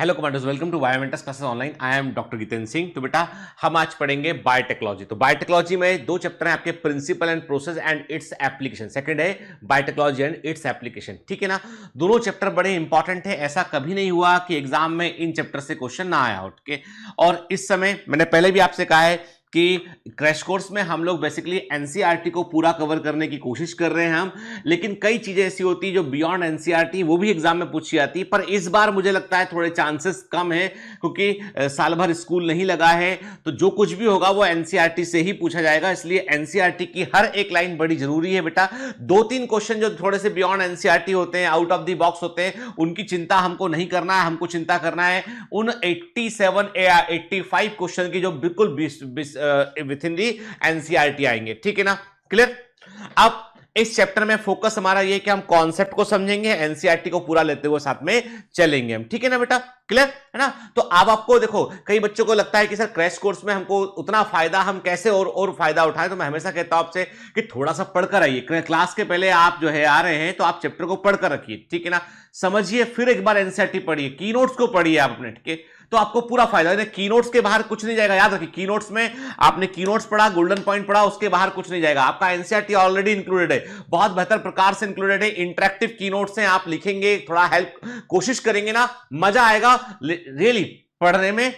Hello commanders, welcome to Biomentors classes online. I am doctor Jitendra Singh. तो बेटा हम आज पढ़ेंगे बायोटेक्नोलॉजी। तो बायोटेक्नोलॉजी में दो चैप्टर हैं आपके, principle and process and its application. Second है बायोटेक्नोलॉजी एंड इट्स एप्लीकेशन। ठीक है ना, दोनों चैप्टर बड़े इंपॉर्टेंट है। ऐसा कभी नहीं हुआ कि एग्जाम में इन चैप्टर से क्वेश्चन ना आया हो। ठीक है, और इस समय मैंने पहले भी आपसे कहा है कि क्रैश कोर्स में हम लोग बेसिकली एनसीईआरटी को पूरा कवर करने की कोशिश कर रहे हैं हम, लेकिन कई चीजें ऐसी होती है जो बियॉन्ड एनसीईआरटी वो भी एग्जाम में पूछी जाती है। पर इस बार मुझे लगता है थोड़े चांसेस कम है, क्योंकि साल भर स्कूल नहीं लगा है, तो जो कुछ भी होगा वो एनसीईआरटी से ही पूछा जाएगा। इसलिए एनसीईआरटी की हर एक लाइन बड़ी जरूरी है बेटा। दो तीन क्वेश्चन जो थोड़े से बियॉन्ड एनसीईआरटी होते हैं, आउट ऑफ द बॉक्स होते हैं, उनकी चिंता हमको नहीं करना है। हमको चिंता करना है उन 87 या 85 क्वेश्चन की जो बिल्कुल विथ इन दी एनसीईआरटी आएंगे। ठीक है ना, क्लियर। अब इस चैप्टर में फोकस हमारा ये कि हम कॉन्सेप्ट को समझेंगे, एनसीईआरटी को पूरा लेते हुए साथ में चलेंगे हम। ठीक है ना बेटा, क्लियर है ना। तो अब आपको देखो, कई बच्चों को लगता है कि सर क्रैश कोर्स में हमको उतना फायदा, हम कैसे और फायदा उठाएं। तो मैं हमेशा कहता हूं आपसे कि थोड़ा सा पढ़कर आइए। क्लास के पहले आप जो है आ रहे हैं तो आप चैप्टर को पढ़कर रखिए। ठीक है ना, समझिए, फिर एक बार एनसीईआरटी पढ़िए, की नोट्स को पढ़िए आप अपने। ठीक है, तो आपको पूरा फायदा है। की नोट्स के बाहर कुछ नहीं जाएगा, याद रखिए। की नोट्स में आपने की नोट्स पढ़ा, गोल्डन पॉइंट पढ़ा, उसके बाहर कुछ नहीं जाएगा। आपका एनसीईआरटी ऑलरेडी इंक्लूडेड है, बहुत बेहतर प्रकार से इंक्लूडेड है। इंटरेक्टिव की नोट्स हैं, आप लिखेंगे, थोड़ा हेल्प कोशिश करेंगे ना, मजा आएगा रियली पढ़ने में।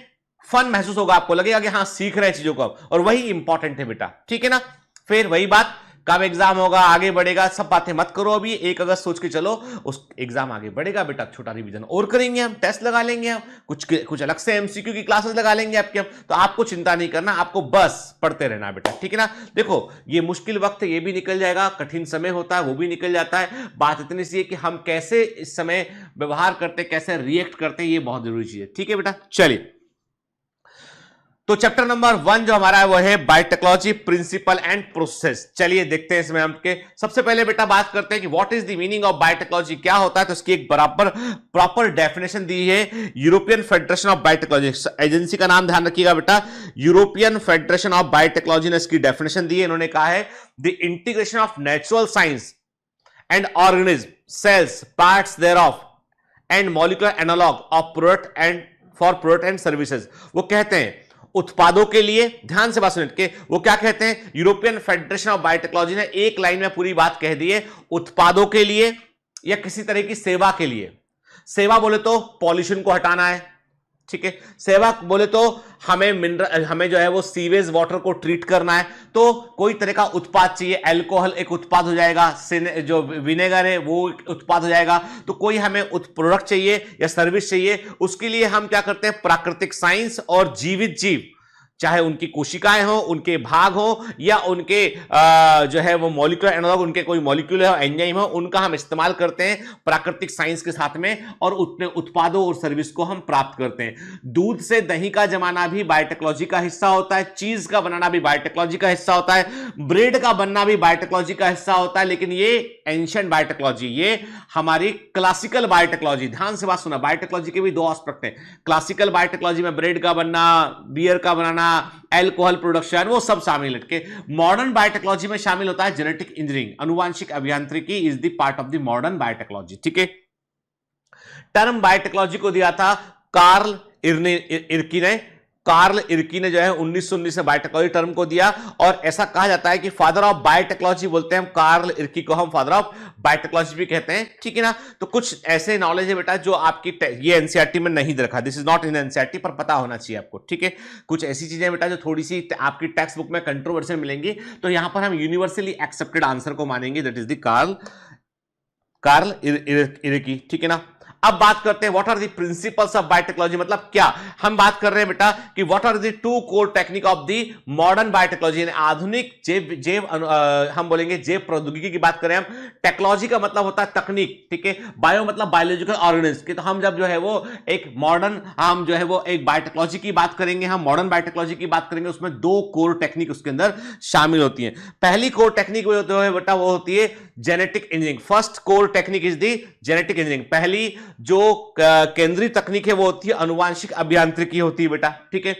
फन महसूस होगा, आपको लगेगा कि हाँ सीख रहे हैं चीजों को, और वही इंपॉर्टेंट है बेटा। ठीक है ना, फिर वही बात, कब एग्जाम होगा, आगे बढ़ेगा, सब बातें मत करो अभी। 1 अगस्त सोच के चलो, उस एग्जाम आगे बढ़ेगा बेटा। छोटा रिवीजन और करेंगे हम, टेस्ट लगा लेंगे हम, कुछ अलग से एमसीक्यू की क्लासेस लगा लेंगे आपके हम। तो आपको चिंता नहीं करना, आपको बस पढ़ते रहना बेटा। ठीक है ना, देखो ये मुश्किल वक्त है, ये भी निकल जाएगा। कठिन समय होता है, वो भी निकल जाता है। बात इतनी सी है कि हम कैसे इस समय व्यवहार करते, कैसे रिएक्ट करते हैं, ये बहुत जरूरी चीज है। ठीक है बेटा, चलिए। तो चैप्टर नंबर 1 जो हमारा है वो है बायोटेक्नोलॉजी, प्रिंसिपल एंड प्रोसेस। चलिए देखते हैं इसमें हमके सबसे पहले बेटा बात करते हैं कि what is the meaning of biotechnology, क्या होता है। तो इसकी एक बराबर प्रॉपर डेफिनेशन दी है European federation of biotechnology. Agency का नाम ध्यान रखिएगा बेटा, यूरोपियन फेडरेशन ऑफ बायोटेक्नोलॉजी ने इसकी डेफिनेशन दी है। इन्होंने कहा है the integration of natural science and organism, cells, parts thereof and molecular analogue of product and for product and services. वो कहते हैं उत्पादों के लिए, ध्यान से बात सुन के, वो क्या कहते हैं, यूरोपियन फेडरेशन ऑफ बायोटेक्नोलॉजी ने एक लाइन में पूरी बात कह दी है, उत्पादों के लिए या किसी तरह की सेवा के लिए। सेवा बोले तो पॉल्यूशन को हटाना है, ठीक है। सेवा बोले तो हमें जो है वो सीवेज वाटर को ट्रीट करना है, तो कोई तरह का उत्पाद चाहिए। अल्कोहल एक उत्पाद हो जाएगा, जो विनेगर है वो उत्पाद हो जाएगा। तो कोई हमें प्रोडक्ट चाहिए या सर्विस चाहिए, उसके लिए हम क्या करते हैं, प्राकृतिक साइंस और जीवित जीव, चाहे उनकी कोशिकाएं हो, उनके भाग हो, या उनके जो है वो मॉलिक्यूलर एनालॉग, उनके कोई मॉलिक्यूल हो, एंजाइम हो, उनका हम इस्तेमाल करते हैं प्राकृतिक साइंस के साथ में, और उतने उत्पादों और सर्विस को हम प्राप्त करते हैं। दूध से दही का जमाना भी बायोटेक्नोलॉजी का हिस्सा होता है, चीज का बनाना भी बायोटेक्नोलॉजी का हिस्सा होता है, ब्रेड का बनना भी बायोटेक्नोलॉजी का हिस्सा होता है। लेकिन ये एंशिएंट बायोटेक्नोलॉजी, ये हमारी क्लासिकल बायोटेक्नोलॉजी। ध्यान से बात सुना, बायोटेक्नोलॉजी के भी दो एस्पेक्ट हैं। क्लासिकल बायोटेक्नोलॉजी में ब्रेड का बनना, बियर का बनाना, अल्कोहल प्रोडक्शन, वो सब शामिल है। मॉडर्न बायोटेक्नोलॉजी में शामिल होता है जेनेटिक इंजीनियरिंग, आनुवांशिक अभियांत्रिकी is the part of the modern biotechnology. ठीक है, टर्म बायोटेक्नोलॉजी को दिया था कार्ल इर्की ने जो है 1919 में बायोटेक्नोलॉजी टर्म को दिया, और ऐसा कहा जाता है कि फादर ऑफ बायोटेक्नोलॉजी बोलते हैं हम कार्ल इर्की को, हम फादर ऑफ बायोटेक्नोलॉजी भी कहते हैं। ठीक है ना, तो कुछ ऐसे नॉलेज है बेटा जो आपकी ये एनसीईआरटी में नहीं रखा, this is not in NCERT, पर पता होना चाहिए आपको। ठीक है, कुछ ऐसी चीजें बेटा जो थोड़ी सी आपकी टेक्स्ट बुक में कंट्रोवर्शियल मिलेंगी, तो यहां पर हम यूनिवर्सली एक्सेप्टेड आंसर को मानेंगे, that is the Karl Ereky. ठीक है ना, अब बात करते हैं what are the principles of biotechnology, मतलब क्या। हम बात कर रहे हैं बेटा कि what are the 2 core technique of the modern biotechnology, आधुनिक हम बोलेंगे जैव प्रौद्योगिकी की बात करें हम। टेक्नोलॉजी का मतलब होता है तकनीक, ठीक है। बायो मतलब बायोलॉजिकल ऑर्गेनिज्म, तो हम जब जो है वो एक मॉडर्न, हम जो है वो एक बायोटेक्नोलॉजी की बात करेंगे, हम मॉडर्न बायोटेक्नोलॉजी की बात करेंगे, उसमें 2 कोर टेक्निक उसके अंदर शामिल होती है। पहली कोर टेक्निक जो है बेटा वो होती है genetic engineering. First core technique is the genetic engineering. पहली जो केंद्रीय तकनीक है वो होती है अनुवांशिक अभियांत्रिकी होती है बेटा। ठीक है,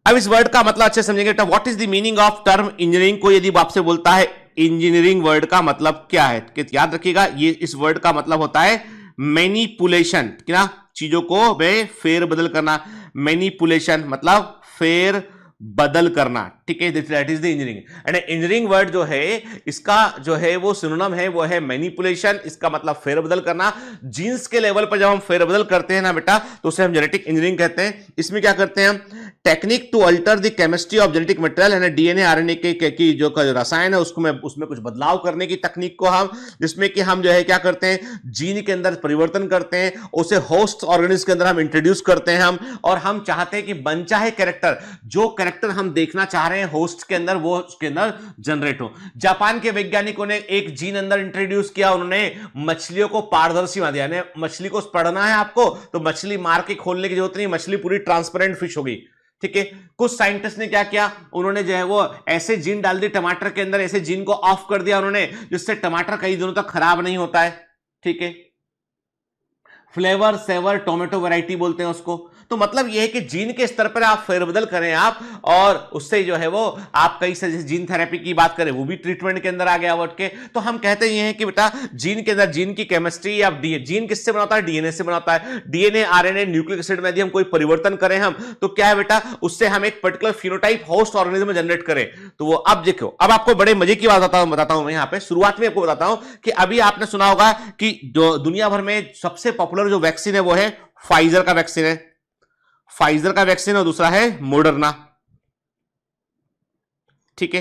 अब इस वर्ड का मतलब अच्छे समझेंगे बेटा। What is the meaning of term engineering, को यदि आपसे बोलता है इंजीनियरिंग वर्ड का मतलब क्या है, कि याद रखिएगा ये इस वर्ड का मतलब होता है मैनिपुलेशन, क्या चीजों को वे फेर बदल करना, मैनिपुलेशन मतलब फेर बदल करना, ठीक है, that is the engineering. And engineering word जो है इसका जो है वो सिनोनिम है वो है मैनिपुलेशन, इसका मतलब फेरबदल करना। जीन्स के लेवल पर जब हम फेरबदल करते हैं ना बेटा तो उसे हम जेनेटिक इंजीनियरिंग कहते हैं। इसमें क्या करते हैं हम, technique to alter the chemistry of genetic material है डीएनए आरएनए की जो रसायन है उसमें कुछ बदलाव करने की तकनीक को हम, जिसमें कि हम जो है क्या करते हैं, जीन के अंदर परिवर्तन करते हैं, उसे होस्ट ऑर्गेनिज्म के अंदर हम इंट्रोड्यूस करते हैं हम, और हम चाहते हैं कि मनचाहे कैरेक्टर, जो कैरेक्टर हम देखना चाह रहे हैं होस्ट के अंदर वो उसके अंदर जनरेट हो। जापान के वैज्ञानिकों ने एक जीन अंदर इंट्रोड्यूस किया, उन्होंने मछलियों को पारदर्शी बना दिया। मछली को पढ़ना है आपको तो मछली मार के खोलने की जरूरत नहीं, मछली पूरी ट्रांसपेरेंट फिश होगी, ठीक है। कुछ साइंटिस्ट ने क्या किया, उन्होंने जो है वो ऐसे जीन डाल दी टमाटर के अंदर, ऐसे जीन को ऑफ कर दिया उन्होंने जिससे टमाटर कई दिनों तक खराब नहीं होता है, ठीक है। फ्लेवर सेवर टोमेटो वैरायटी बोलते हैं उसको। तो मतलब यह है कि जीन के स्तर पर आप फेरबदल करें आप, और उससे जो है वो आप कई से जीन थेरेपी की बात करें वो भी ट्रीटमेंट के अंदर आ गया वर्ड के। तो हम कहते ये हैं कि बेटा जीन के अंदर जीन की केमिस्ट्री या जीन किससे बना होता है, डीएनए से बना होता है। डीएनए आरएनए न्यूक्लिक एसिड में यदि हम कोई परिवर्तन करें हम तो क्या है बेटा, उससे हम एक particular phenotype host organism generate करें। तो वो अब देखो, अब आपको बड़े मजे की बात बताता हूं मैं यहां पे शुरुआत में आपको बताता हूं कि अभी आपने सुना होगा कि दुनिया भर में सबसे पॉपुलर जो वैक्सीन है वो है फाइजर का वैक्सीन है, फाइजर का वैक्सीन और दूसरा है मॉडर्ना, ठीक है।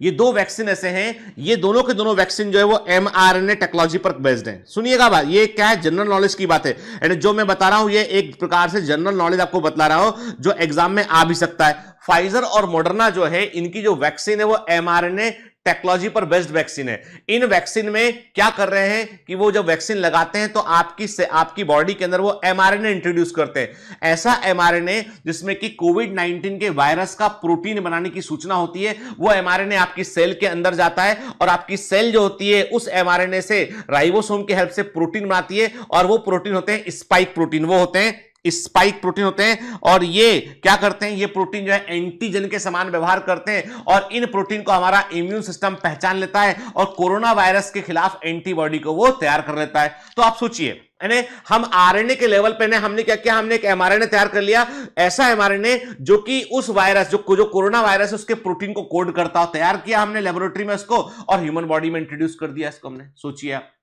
ये दो वैक्सीन ऐसे हैं, ये दोनों के दोनों वैक्सीन जो है वो एमआरएनए टेक्नोलॉजी पर बेस्ड है। सुनिएगा बात, ये क्या है, जनरल नॉलेज की बात है, एंड जो मैं बता रहा हूं ये एक प्रकार से जनरल नॉलेज आपको बतला रहा हूं जो एग्जाम में आ भी सकता है। फाइजर और मॉडर्ना जो है इनकी जो वैक्सीन है वो एमआरएनए टेक्नोलॉजी पर बेस्ड वैक्सीन है। इन वैक्सीन में क्या कर रहे हैं कि वो जब वैक्सीन लगाते हैं तो आपकी बॉडी के अंदर वो एमआरएनए इंट्रोड्यूस करते हैं, ऐसा एमआरएनए जिसमें कि कोविड-19 के वायरस का प्रोटीन बनाने की सूचना होती है। वो एमआरएनए आपकी सेल के अंदर जाता है और आपकी सेल जो होती है उस एमआरएनए से राइबोसोम की हेल्प से प्रोटीन बनाती है, और वो प्रोटीन होते हैं स्पाइक प्रोटीन, वो होते हैं स्पाइक प्रोटीन होते हैं। और ये क्या करते हैं, ये प्रोटीन जो है एंटीजन के समान व्यवहार करते हैं, और इन प्रोटीन को हमारा इम्यून सिस्टम पहचान लेता है और कोरोना वायरस के खिलाफ एंटीबॉडी को वो तैयार कर लेता है। तो आप सोचिए, यानी हम आरएनए के लेवल पे हमने क्या किया, हमने एक एमआरएनए तैयार कर लिया, ऐसा एमआरएनए जो कि उस वायरस जो कोरोना वायरस है उसके प्रोटीन को कोड करता हो, तैयार किया हमने लेबोरेटरी में उसको, और ह्यूमन बॉडी में इंट्रोड्यूस कर दिया इसको हमने। सोचिए आप,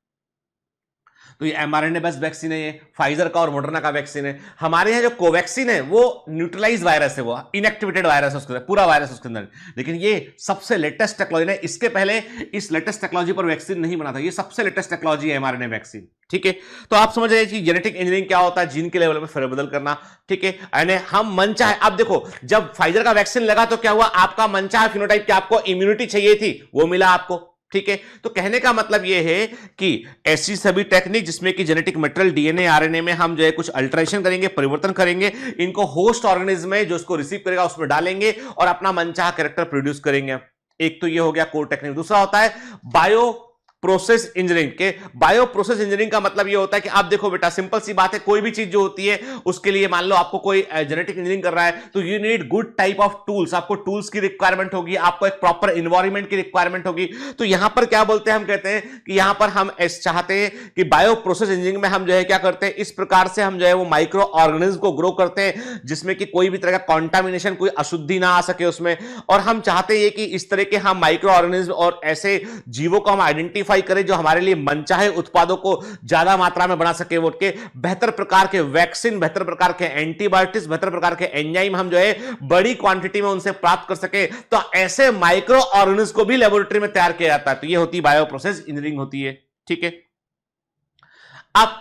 तो ये एमआरएनए बेस्ड वैक्सीन है, ये फाइजर का और मॉडर्ना का वैक्सीन है। हमारे यहाँ जो कोवैक्सीन है वो न्यूट्रलाइज वायरस है, वो इनएक्टिवेटेड वायरस है उसके अंदर, पूरा वायरस उसके अंदर, लेकिन ये सबसे लेटेस्ट टेक्नोलॉजी है। इसके पहले इस लेटेस्ट टेक्नोलॉजी पर वैक्सीन नहीं बना था, ये सबसे लेटेस्ट टेक्नोलॉजी है एमआरएनए वैक्सीन, ठीक है। तो आप समझ रहे हैं कि जेनेटिक इंजीनियरिंग क्या होता है, जीन के लेवल पर फेरबदल करना, ठीक है। यानी हम मनचाहे, अब देखो जब फाइजर का वैक्सीन लगा तो क्या हुआ, आपका मनचाहा फिनोटाइप, क्या आपको इम्यूनिटी चाहिए थी वो मिला आपको, ठीक है। तो कहने का मतलब यह है कि ऐसी सभी टेक्निक जिसमें कि जेनेटिक मटेरियल डीएनए आरएनए में हम जो है कुछ अल्टरेशन करेंगे, परिवर्तन करेंगे, इनको होस्ट ऑर्गेनिज्म में जो इसको रिसीव करेगा उसमें डालेंगे और अपना मनचाहा कैरेक्टर प्रोड्यूस करेंगे। एक तो ये हो गया कोर टेक्निक। दूसरा होता है बायो प्रोसेस इंजीनियरिंग के। बायो प्रोसेस इंजीनियरिंग का मतलब ये होता है कि आप देखो बेटा, सिंपल सी बात है, कोई भी चीज जो होती है उसके लिए मान लो आपको कोई जेनेटिक इंजीनियरिंग कर रहा है तो you need good type of tools, आपको टूल्स की रिक्वायरमेंट होगी, आपको एक प्रॉपर इन्वायरमेंट की रिक्वायरमेंट होगी। तो यहां पर क्या बोलते हैं, हम कहते हैं कि यहां पर हम चाहते हैं कि बायो प्रोसेस इंजीनियरिंग में हम जो है क्या करते हैं, इस प्रकार से हम जो है वो माइक्रो ऑर्गेनिज्म को ग्रो करते हैं जिसमें कि कोई भी तरह का कॉन्टामिनेशन, कोई अशुद्धि ना आ सके उसमें, और हम चाहते हैं कि इस तरह के हम माइक्रो ऑर्गेनिज्म और ऐसे जीवों को हम आइडेंटिफाई करें जो हमारे लिए मनचाहे उत्पादों को ज्यादा मात्रा में बना सके, वो के बेहतर प्रकार के वैक्सीन, बेहतर प्रकार के एंटीबायोटिक्स, बेहतर प्रकार के एंजाइम हम जो है बड़ी क्वांटिटी में उनसे प्राप्त कर सके। तो ऐसे माइक्रो ऑर्गेनिज्म को भी लेबोरेटरी में तैयार किया जाता है। तो ये होती है बायो प्रोसेस इंजीनियरिंग होती है, ठीक है। अब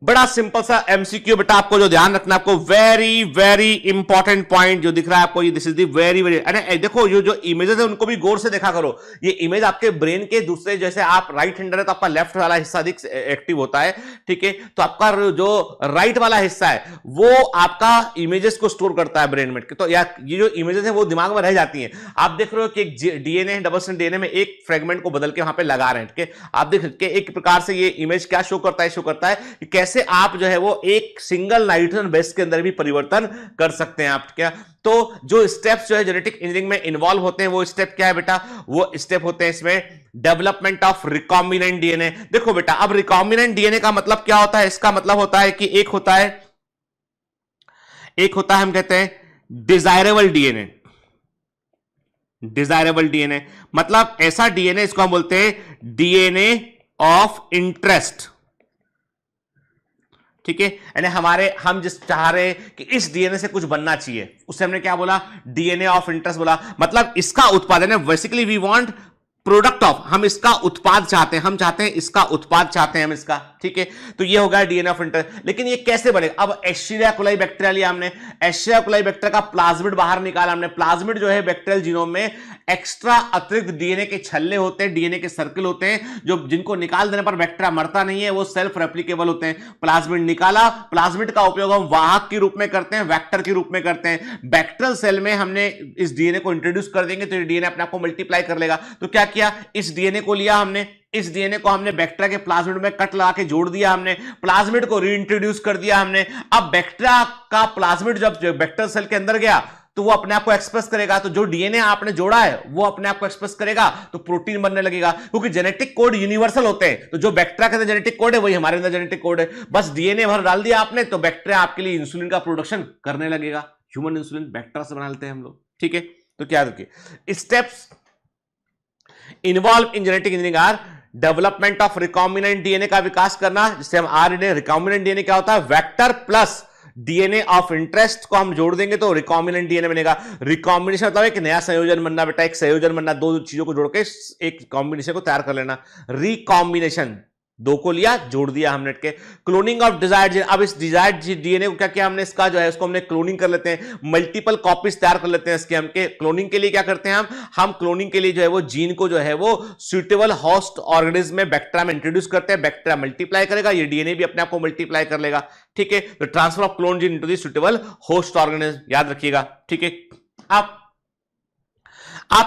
बड़ा सिंपल सा एमसीक्यू बेटा, आपको जो ध्यान रखना, आपको वेरी वेरी इंपॉर्टेंट पॉइंट जो दिख रहा है आपको, ये this is the very very, अरे देखो ये जो इमेजेस है उनको भी गौर से देखा करो। ये इमेज आपके ब्रेन के दूसरे, जैसे आप राइट हैंडर है तो आपका लेफ्ट वाला हिस्सा अधिक एक्टिव होता है, ठीक है। तो आपका जो राइट वाला हिस्सा है वो आपका इमेजेस को स्टोर करता है ब्रेन में, तो या ये जो इमेजेस है वो दिमाग में रह जाती हैं। आप देख रहे हो कि एक डीएनए डबल स्ट्रैंड डीएनए में एक फ्रेगमेंट को बदल के वहां पे लगा रहे हैं, ठीक है। आप देख के एक प्रकार से ये इमेज क्या शो करता है, शो करता है कि कैसे ऐसे आप जो है वो एक सिंगल नाइट्रोजन बेस के अंदर भी परिवर्तन कर सकते हैं आप। क्या तो जो स्टेप्स जो है जेनेटिक इंजीनियरिंग में इन्वॉल्व होते हैं वो स्टेप क्या है बेटा, वो स्टेप होते हैं इसमें डेवलपमेंट ऑफ रिकॉम्बिनेंट डीएनए। देखो बेटा, अब रिकॉम्बिनेंट डीएनए का मतलब क्या होता है, इसका मतलब होता है कि एक होता है हम कहते हैं डिजायरेबल डीएनए। डिजायरेबल डीएनए मतलब ऐसा डीएनए, इसको हम बोलते हैं डीएनए ऑफ इंटरेस्ट। ठीक है, यानी हम जिस चाह रहे हैं कि इस डीएनए से कुछ बनना चाहिए, उससे हमने क्या बोला, डीएनए ऑफ इंटरेस्ट बोला। मतलब इसका उत्पादन है, basically we want product of, हम इसका उत्पाद चाहते हैं, हम चाहते हैं इसका उत्पाद चाहते हैं हम इसका। ठीक है, तो ये होगा डीएनए ऑफ इंटरेस्ट। लेकिन ये कैसे बनेगा, अब एश्चेरिया कोलाई बैक्टीरिया लिया हमने, एश्चेरिया कोलाई बैक्टीरिया का प्लाज्मिड बाहर निकाला हमने। प्लाज्मिड जो है बैक्टीरियल जीनोम में एक्स्ट्रा अतिरिक्त डीएनए के छल्ले होते हैं, डीएनए के सर्कल होते हैं, जो जिनको निकाल देने पर बैक्टीरिया मरता नहीं है, वो सेल्फ रेप्लिकेबल होते हैं। प्लाज्मिड निकाला, प्लाज्मिड का उपयोग हम वाहक के रूप में करते हैं, वेक्टर के रूप में करते हैं। बैक्टीरियल सेल में हमने इस डीएनए को इंट्रोड्यूस कर देंगे तो ये डीएनए अपने आप को मल्टीप्लाई कर लेगा। तो क्या किया, इस डीएनए को लिया हमने, इस डीएनए को हमने बैक्टीरिया के प्लाज्मिड में कट लगा के जोड़ दिया हमने, प्लाज्मिड को रीइंट्रोड्यूस कर दिया हमने। अब बैक्टीरिया का प्लाज्मिड जब बैक्टीरियल सेल के अंदर गया तो वो अपने आप को एक्सप्रेस करेगा, तो जो डीएनए आपने जोड़ा है वो अपने आप को एक्सप्रेस करेगा, तो प्रोटीन बनने लगेगा। क्योंकि जेनेटिक कोड यूनिवर्सल होते हैं, तो जो बैक्टीरिया के अंदर जेनेटिक कोड है वही हमारे अंदर जेनेटिक कोड है। बस डीएनए भर डाल दिया आपने तो बैक्टीरिया आपके लिए इंसुलिन का प्रोडक्शन करने लगेगा। ह्यूमन इंसुलिन बैक्टीरिया से बना लेते हैं हम लोग। ठीक है, तो क्या देखिए steps involve in genetic engineering are development of recombinant DNA का विकास करना, जिससे हम आरएनए, रिकॉम्बिनेंट डीएनए क्या होता है, vector plus DNA of interest को हम जोड़ देंगे तो रिकॉम्बिनेंट डीएनए बनेगा। रिकॉम्बिनेशन मतलब एक नया संयोजन बनना बेटा, एक संयोजन बनना, दो चीजों को जोड़ के एक कॉम्बिनेशन को तैयार कर लेना। रिकॉम्बिनेशन, दो को लिया जोड़ दिया हमने के। क्लोनिंग ऑफ डिजायर्ड जीन, अब इस डिजायर्ड डीएनए को क्या किया हमने, इसका जो है उसको हमने क्लोनिंग कर लेते हैं, मल्टीपल कॉपीज तैयार कर लेते हैं इसके। हम के क्लोनिंग के लिए क्या करते हैं, हम क्लोनिंग के लिए जो है वो जीन को जो है वो सुटेबल होस्ट ऑर्गेनिज्म में बैक्टीरिया में इंट्रोड्यूस करते हैं, बैक्टीरिया मल्टीप्लाई करेगा, ये डीएनए भी अपने आप को मल्टीप्लाई कर लेगा। ठीक है, तो transfer of clone gene into the suitable host organism, याद रखिएगा। ठीक है, आप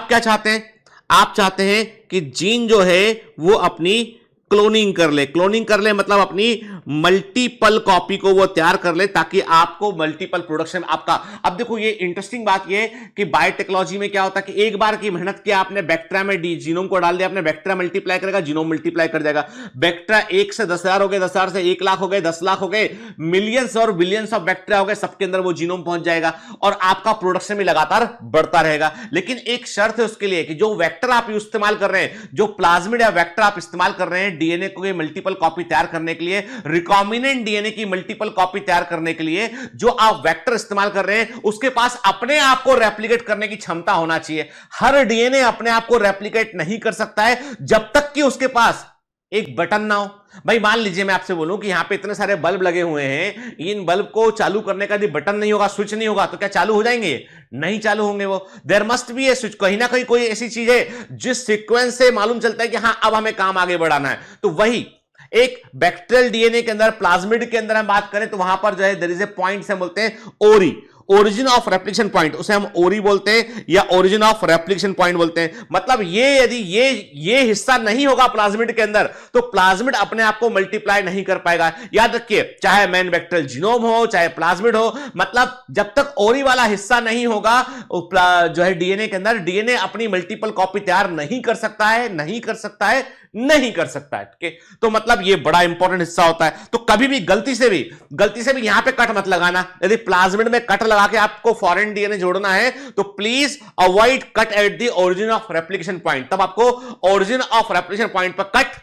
क्या चाहते हैं, आप चाहते हैं कि जीन जो है वो अपनी क्लोनिंग कर ले। क्लोनिंग कर ले मतलब अपनी मल्टीपल कॉपी को वो तैयार कर ले ताकि आपको मल्टीपल प्रोडक्शन आपका। अब देखो ये इंटरेस्टिंग बात ये कि बायोटेक्नोलॉजी में क्या होता है कि एक बार की मेहनत किया आपने, बैक्टीरिया में जीनोम को डाल दिया आपने, बैक्टीरिया मल्टीप्लाई करेगा, जीनोम मल्टीप्लाई कर जाएगा। बैक्टीरिया 1 से 10,000 हो गए, 10,000 से 1 लाख हो गए, 10 लाख हो गए, मिलियंस और बिलियंस ऑफ बैक्टीरिया हो गए, सबके अंदर वो जीनोम पहुंच जाएगा और आपका प्रोडक्शन भी लगातार बढ़ता रहेगा। लेकिन एक शर्त है उसके लिए कि जो वेक्टर आप इस्तेमाल कर रहे हैं, जो प्लाज्मिड या वेक्टर आप इस्तेमाल कर रहे हैं डीएनए को मल्टीपल कॉपी तैयार करने के लिए, रिकॉम्बिनेंट डीएनए की मल्टीपल कॉपी तैयार करने के लिए जो आप वेक्टर इस्तेमाल कर रहे हैं उसके पास अपने आप को रेप्लिकेट करने की क्षमता होना चाहिए। हर डीएनए अपने आप को रेप्लिकेट नहीं कर सकता है जब तक कि उसके पास एक बटन ना हो। भाई मान लीजिए मैं आपसे बोलूं कि यहां पे इतने सारे बल्ब लगे हुए हैं, इन बल्ब को चालू करने का यदि बटन नहीं होगा, स्विच नहीं होगा, तो क्या चालू हो जाएंगे? नहीं चालू होंगे वो। There must be a switch, कहीं ना कहीं कोई ऐसी चीज है जिस सीक्वेंस से मालूम चलता है कि हां अब हमें काम आगे बढ़ाना है। तो वही एक बैक्टीरियल डीएनए के अंदर, प्लाज्मिड के अंदर हम बात करें तो वहां पर जो है देयर इज ए पॉइंट से हम बोलते हैं ओरी, ओरिजिन ऑफ रेप्लिकेशन पॉइंट, उसे हम ओरी बोलते हैं या ओरिजिन ऑफ रेप्लिकेशन पॉइंट बोलते हैं। मतलब ये यदि ये हिस्सा नहीं होगा प्लाज्मिड के अंदर तो प्लाज्मिड अपने आप को मल्टीप्लाई नहीं कर पाएगा। याद रखिए, चाहे मैन बैक्टीरियल जीनोम हो चाहे प्लाज्मिड हो, मतलब जब तक ओरी वाला हिस्सा नहीं होगा जो है डीएनए के अंदर, डीएनए अपनी मल्टीपल कॉपी तैयार नहीं कर सकता है, नहीं कर सकता है, नहीं कर सकता है। ठीक है, तो मतलब ये बड़ा इंपॉर्टेंट हिस्सा होता है। तो कभी भी गलती से भी यहां पे कट मत लगाना। यदि प्लाज्मिड में कट लगा के आपको फॉरेन डीएनए जोड़ना है तो please avoid cut at the origin of replication point. तब आपको ओरिजिन ऑफ रेप्लिकेशन पॉइंट पर कट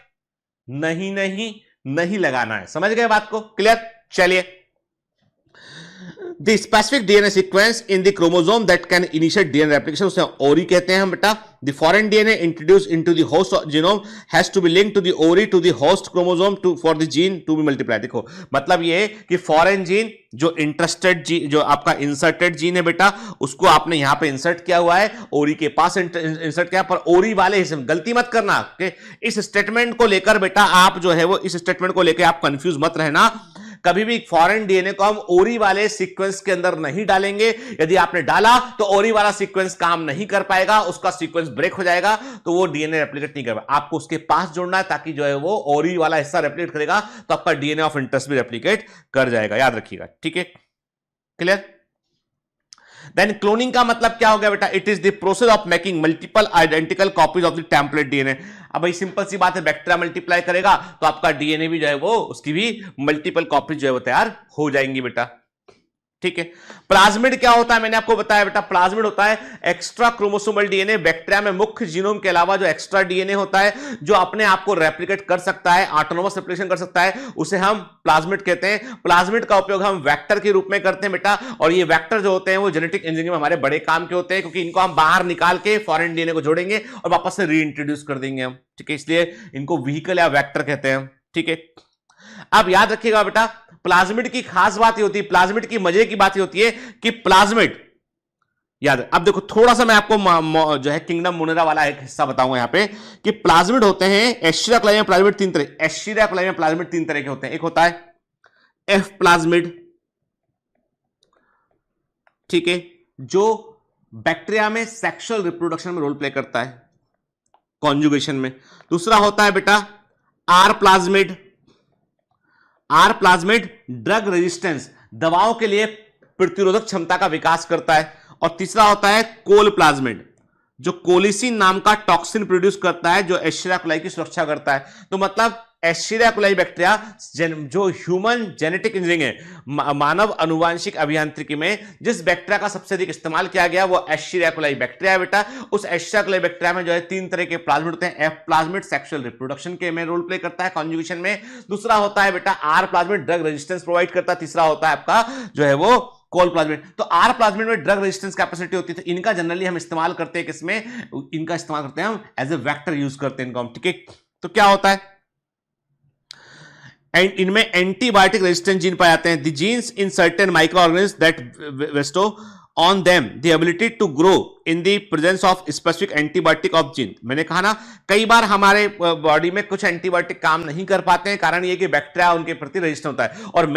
नहीं लगाना है। समझ गए बात को? क्लियर? चलिए, The specific DNA sequence in the chromosome that can initiate DNA replication उसे ओरी कहते हैं हम बेटा। The foreign DNA introduced into the host genome has to be linked to the ORI to the host chromosome for the gene to be multiplied। देखो मतलब ये कि फॉरेन जीन जो इंटरेस्टेड जीन, जो आपका इंसर्टेड जीन है बेटा, उसको आपने यहां पे इंसर्ट किया हुआ है, ओरी के पास इंसर्ट किया, पर ओरी वाले हिस्से में गलती मत करना। इस स्टेटमेंट को लेकर बेटा आप जो है वो इस स्टेटमेंट को लेकर आप कंफ्यूज मत रहना। कभी भी फॉरेन डीएनए को हम ओरी वाले सीक्वेंस के अंदर नहीं डालेंगे। यदि आपने डाला तो ओरी वाला सीक्वेंस काम नहीं कर पाएगा, उसका सीक्वेंस ब्रेक हो जाएगा, तो वो डीएनए रेप्लिकेट नहीं कर पाएगा। आपको उसके पास जोड़ना है ताकि जो है वो ओरी वाला हिस्सा रेप्लिकेट करेगा तो आपका डीएनए ऑफ इंटरेस्ट भी रेप्लिकेट कर जाएगा, याद रखिएगा। ठीक है, क्लियर। देन क्लोनिंग का मतलब क्या हो गया बेटा? It is the process of making multiple identical copies of the template DNA. अब भाई सिंपल सी बात है, बैक्टीरिया मल्टीप्लाई करेगा तो आपका डीएनए भी जो है वो उसकी भी मल्टीपल कॉपीज जो है वो तैयार हो जाएंगी बेटा। ठीक है। प्लाज्मिड क्या होता है? मैंने आपको बताया बेटा, प्लाज्मिड होता है एक्स्ट्रा क्रोमोसोमल डीएनए। बैक्टीरिया में मुख्य जीनोम के अलावा जो एक्स्ट्रा डीएनए होता है जो अपने आप को रेप्लिकेट कर सकता है, ऑटोनोमस रेप्लिकेशन कर सकता है, उसे हम प्लाज्मिड कहते हैं। प्लाज्मिड का उपयोग हम वेक्टर के रूप में करते हैं बेटा, और ये वेक्टर जो होते हैं वो जेनेटिक इंजीनियरिंग में हमारे बड़े काम के होते हैं, क्योंकि इनको हम बाहर निकाल के फॉरेन डीएनए को जोड़ेंगे और वापस से रीइंट्रोड्यूस कर देंगे हम। ठीक है, इसलिए इनको व्हीकल या वेक्टर कहते हैं। ठीक है, अब याद रखिएगा बेटा, प्लाज्मिड की खास बात ये होती है, प्लाज्मिड की मजे की बात ये होती है कि प्लाज्मिड याद, अब देखो थोड़ा सा मैं आपको जो है किंगडम मोनेरा वाला एक हिस्सा बताऊंगा यहां पे कि प्लाज्मिड होते हैं एस्चेरिया कोलाई में प्लाज्मिड तीन तरह, एस्चेरिया कोलाई में प्लाज्मिड तीन तरह के होते हैं। एक होता है एफ प्लाज्मिड, ठीक है, जो बैक्टीरिया में सेक्सुअल रिप्रोडक्शन में रोल प्ले करता है, कॉन्जुगेशन में। दूसरा होता है बेटा R plasmid, R plasmid drug resistance, दवाओं के लिए प्रतिरोधक क्षमता का विकास करता है। और तीसरा होता है कोल प्लाज्मिड, जो कोलिसिन नाम का टॉक्सिन प्रोड्यूस करता है, जो एस्चेरिया कोलाई की सुरक्षा करता है। तो मतलब एस्चेरिया कोलाई बैक्टीरिया जो ह्यूमन जेनेटिक इंजीनियरिंग है, मानव अनुवांशिक अभियांत्रिकी में जिस बैक्टीरिया का सबसे अधिक इस्तेमाल किया गया वो एस्चेरिया कोलाई बैक्टीरिया है बेटा। उस एस्चेरिया कोलाई बैक्टीरिया में जो है तीन तरह के प्लाज्मिड होते हैं। एफ प्लाज्मिड सेक्सुअल रिप्रोडक्शन के में रोल प्ले करता है कॉन्जुगेशन में। दूसरा होता है बेटा R plasmid drug resistance provide करता है। तीसरा होता है आपका जो है वो कोल प्लाज्मिड। तो आर प्लाज्मिड में ड्रग रेजिस्टेंस कैपेसिटी होती है, तो इनका जनरली हम इस्तेमाल करते हैं किसमें? इनका इस्तेमाल करते हैं हम एज ए वेक्टर यूज करते हैं इनको हम। ठीक है, तो क्या होता है एंड इनमें एंटीबायोटिक रेजिस्टेंट जीन पाए जाते हैं। The genes in certain microorganism that bestow on them the ability to grow in the presence of specific antibiotic of gene. मैंने कहा ना कई बार हमारे बॉडी में कुछ एंटीबायोटिक काम नहीं कर पाते हैं, कारण ये कि बैक्टीरिया उनके प्रति रेजिस्टेंट होता है। और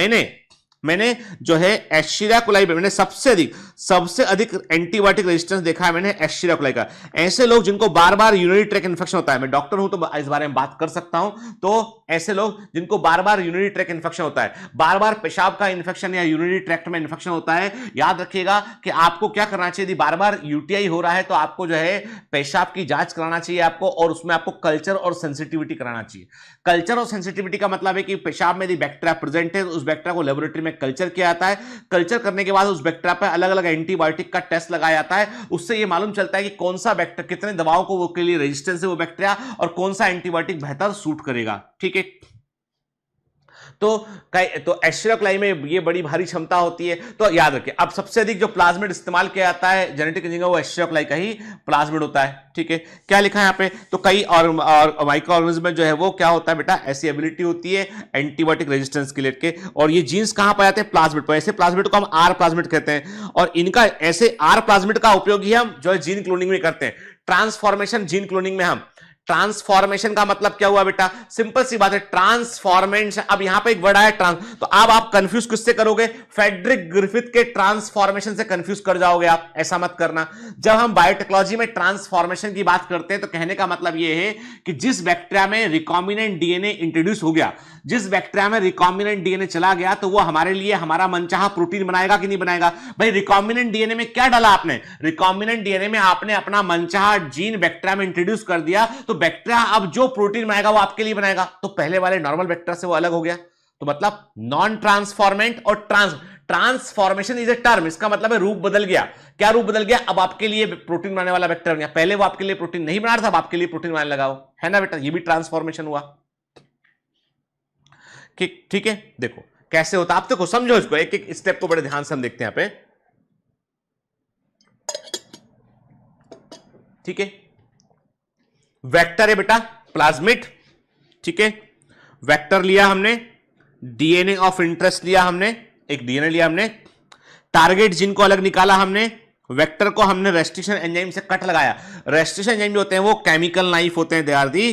मैंने जो है एस्चेरिया कोलाई में मैंने सबसे अधिक एंटीबायोटिक रेजिस्टेंस देखा है मैंने एस्चेरिया कोलाई का। ऐसे लोग जिनको बार बार यूरिनरी ट्रैक्ट इन्फेक्शन होता है, मैं डॉक्टर हूं तो इस बारे में बात कर सकता हूं, तो ऐसे लोग जिनको बार बार यूरिनरी ट्रैक्ट इन्फेक्शन होता है, बार बार पेशाब का इन्फेक्शन या यूरिनरी ट्रैक्ट में इन्फेक्शन होता है, याद रखिएगा कि आपको क्या करना चाहिए। यदि बार बार यूटीआई हो रहा है तो आपको जो है पेशाब की जांच कराना चाहिए आपको, और उसमें आपको कल्चर और सेंसिटिविटी कराना चाहिए। कल्चर और सेंसिटिविटी का मतलब है कि पेशाब में यदि बैक्टीरिया प्रेजेंट है तो उस बैक्टीरिया को लेबोरेटरी में कल्चर किया जाता है। कल्चर करने के बाद उस बैक्टीरिया पर अलग अलग एंटीबायोटिक का टेस्ट लगाया जाता है। उससे यह मालूम चलता है कि कौन सा बैक्टीरिया, कितने दवाओं को वो के लिए रेजिस्टेंस है वो बैक्टीरिया, और कौन सा एंटीबायोटिक बेहतर सूट करेगा। ठीक है, तो एस्चेरिया कोलाई में ये बड़ी भारी क्षमता होती है। तो याद रखिए, अब सबसे अधिक जो प्लाज्मिड इस्तेमाल किया जाता है जेनेटिक इंजीनियरिंग, वो एस्चेरिया कोलाई का ही प्लाज्मिड होता है। ठीक है, क्या लिखा है यहाँ पे? तो कई और माइक्रो ऑर्गेनिज्म में जो है वो क्या होता है बेटा, ऐसी एबिलिटी होती है एंटीबायोटिक रेजिस्टेंस के लिए। और ये जीन्स कहां पाए जाते हैं? प्लाज्मिड पर। ऐसे प्लाज्मिड को हम आर प्लाज्मिड कहते हैं, और इनका ऐसे आर प्लाज्मिड का उपयोग ही हम जो है जीन क्लोनिंग में करते हैं। ट्रांसफॉर्मेशन जीन क्लोनिंग में हम, ट्रांसफॉर्मेशन का मतलब क्या हुआ बेटा? सिंपल सी बात है, ट्रांसफॉर्मेशन। अब यहां पे एक वर्ड आया ट्रांस, तो अब आप कंफ्यूज किससे करोगे? फ्रेडरिक ग्रिफिथ के ट्रांसफॉर्मेशन से कंफ्यूज कर जाओगे आप, ऐसा मत करना। जब हम बायोटेक्नोलॉजी में ट्रांसफॉर्मेशन की बात करते हैं तो कहने का मतलब यह है कि जिस बैक्टीरिया में रिकॉम्बिनेंट डीएनए इंट्रोड्यूस हो गया, जिस बैक्टीरिया में रिकॉम्बिनेंट डीएनए चला गया, तो वो हमारे लिए हमारा मनचाहा प्रोटीन बनाएगा कि नहीं बनाएगा? भाई रिकॉम्बिनेंट डीएनए में क्या डाला आपने? रिकॉम्बिनेंट डीएनए में आपने अपना मनचाहा जीन बैक्टीरिया में इंट्रोड्यूस कर दिया, तो बैक्टीरिया अब जो प्रोटीन बनाएगा वो आपके लिए बनाएगा। तो पहले वाले नॉर्मल बैक्टीरिया से वो अलग हो गया। तो मतलब नॉन ट्रांसफॉर्मेंट और ट्रांसफॉर्मेशन इज ए टर्म, इसका मतलब है रूप बदल गया। क्या रूप बदल गया? अब आपके लिए प्रोटीन बनाने वाला बैक्टीरिया बन गया। पहले वो आपके लिए प्रोटीन नहीं बना रहा था, अब आपके लिए प्रोटीन बनाने लगा, है ना बेटा? ये भी ट्रांसफॉर्मेशन हुआ। ठीक है, देखो कैसे होता, आप देखो समझो इसको, एक एक स्टेप को बड़े ध्यान से हम देखते हैं यहां पे। ठीक है, वेक्टर है बेटा प्लाज्मिड। ठीक है, वेक्टर लिया हमने, डीएनए ऑफ इंटरेस्ट लिया हमने, एक डीएनए लिया हमने, टारगेट जीन को अलग निकाला हमने, वेक्टर को हमने रेस्ट्रिक्शन एंजाइम से कट लगाया। रेस्ट्रिक्शन एंजाइम जो होते हैं वो केमिकल नाइफ होते हैं, they are the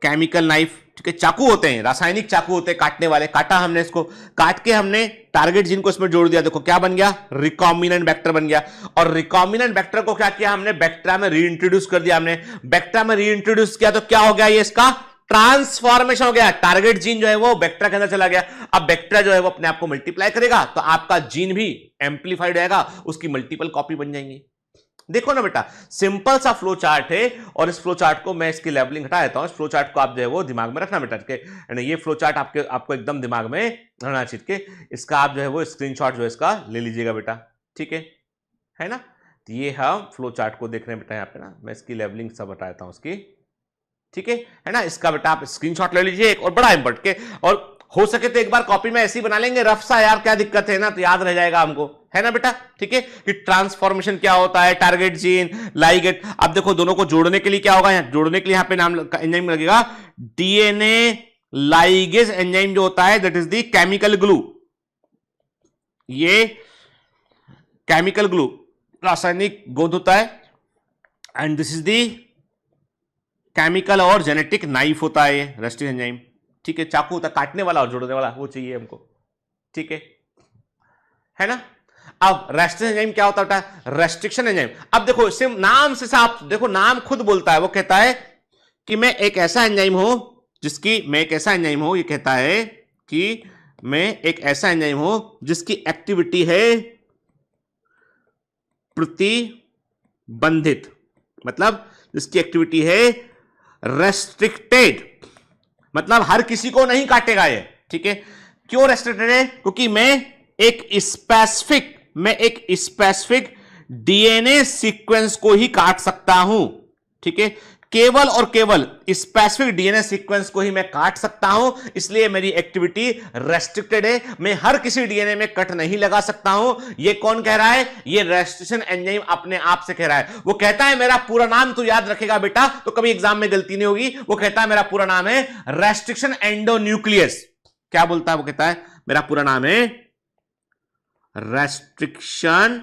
chemical knife, ठीक है, चाकू होते हैं, रासायनिक चाकू होते हैं काटने वाले, काटा हमने इसको, काट के हमने टारगेट जीन को इसमें जोड़ दिया, देखो क्या बन गया, रिकॉम्बिनेंट वेक्टर बन गया। और रिकॉम्बिनेंट वेक्टर को क्या किया हमने, बैक्टीरिया में रीइंट्रोड्यूस कर दिया हमने, बैक्टीरिया में रीइंट्रोड्यूस किया तो क्या हो गया, ये इसका ट्रांसफॉर्मेशन हो गया, टारगेट जीन जो है वो बैक्टीरिया के अंदर चला गया। अब बैक्टीरिया जो है वो अपने आप को मल्टीप्लाई करेगा तो आपका जीन भी एम्पलीफाइड रहेगा, उसकी मल्टीपल कॉपी बन जाएंगी। देखो ना बेटा, सिंपल सा फ्लो चार्ट है और इस फ्लो चार्ट को मैं इसकी लेवलिंग हटा देता हूं। इस फ्लो चार्ट को आप जो है वो दिमाग में रखना बेटा, ये फ्लो चार्ट आपको एकदम दिमाग में रहना चाहिए। इसका आप जो है वो स्क्रीनशॉट जो है इसका ले लीजिएगा बेटा, ठीक है ना। तो ये हम फ्लो चार्ट को देख रहे हैं बेटा, यहाँ पे ना मैं इसकी लेवलिंग सब हटा देता हूं उसकी, ठीक है ना। इसका बेटा आप स्क्रीनशॉट ले लीजिए एक, और बड़ा इंपॉर्टेंट के, और हो सके तो एक बार कॉपी में ऐसी बना लेंगे रफ सा, यार क्या दिक्कत है ना, तो याद रह जाएगा हमको, है ना बेटा, ठीक है, कि ट्रांसफॉर्मेशन क्या होता है, टारगेट जीन, लाइगेट। अब देखो दोनों को जोड़ने के लिए क्या होगा, यहां जोड़ने के लिए यहां पे नाम एंजाइम लगेगा, डीएनए लाइगेज एंजाइम जो होता है, that is the chemical glue. ये केमिकल ग्लू रासायनिक गोंद होता है, and this is the chemical और जेनेटिक नाइफ होता है, ये रेस्टिंग एंजाइम, ठीक है, चाकू होता है काटने वाला और जोड़ने वाला, वो चाहिए हमको, ठीक है ना। अब रेस्ट्रिक्शन एंजाइम क्या होता है, रेस्ट्रिक्शन एंजाइम। अब देखो सिम नाम से आप देखो, नाम खुद बोलता है, वो कहता है कि मैं एक ऐसा एंजाइम हूं ये कहता है कि मैं एक ऐसा एंजाइम हूं जिसकी एक्टिविटी है प्रतिबंधित, मतलब जिसकी एक्टिविटी है रेस्ट्रिक्टेड, मतलब हर किसी को नहीं काटेगा ये, ठीक है। क्यों रेस्ट्रिक्टेड है, क्योंकि मैं एक स्पेसिफिक डीएनए सीक्वेंस को ही काट सकता हूं, ठीक है, केवल और केवल स्पेसिफिक डीएनए सीक्वेंस को ही मैं काट सकता हूं, इसलिए मेरी एक्टिविटी रेस्ट्रिक्टेड है, मैं हर किसी डीएनए में कट नहीं लगा सकता हूं। ये कौन कह रहा है, ये रेस्ट्रिक्शन एंजाइम अपने आप से कह रहा है। वो कहता है मेरा पूरा नाम तो याद रखेगा बेटा, तो कभी एग्जाम में गलती नहीं होगी। वो कहता है मेरा पूरा नाम है रेस्ट्रिक्शन एंडोन्यूक्लियस। क्या बोलता है, वो कहता है मेरा पूरा नाम है रेस्ट्रिक्शन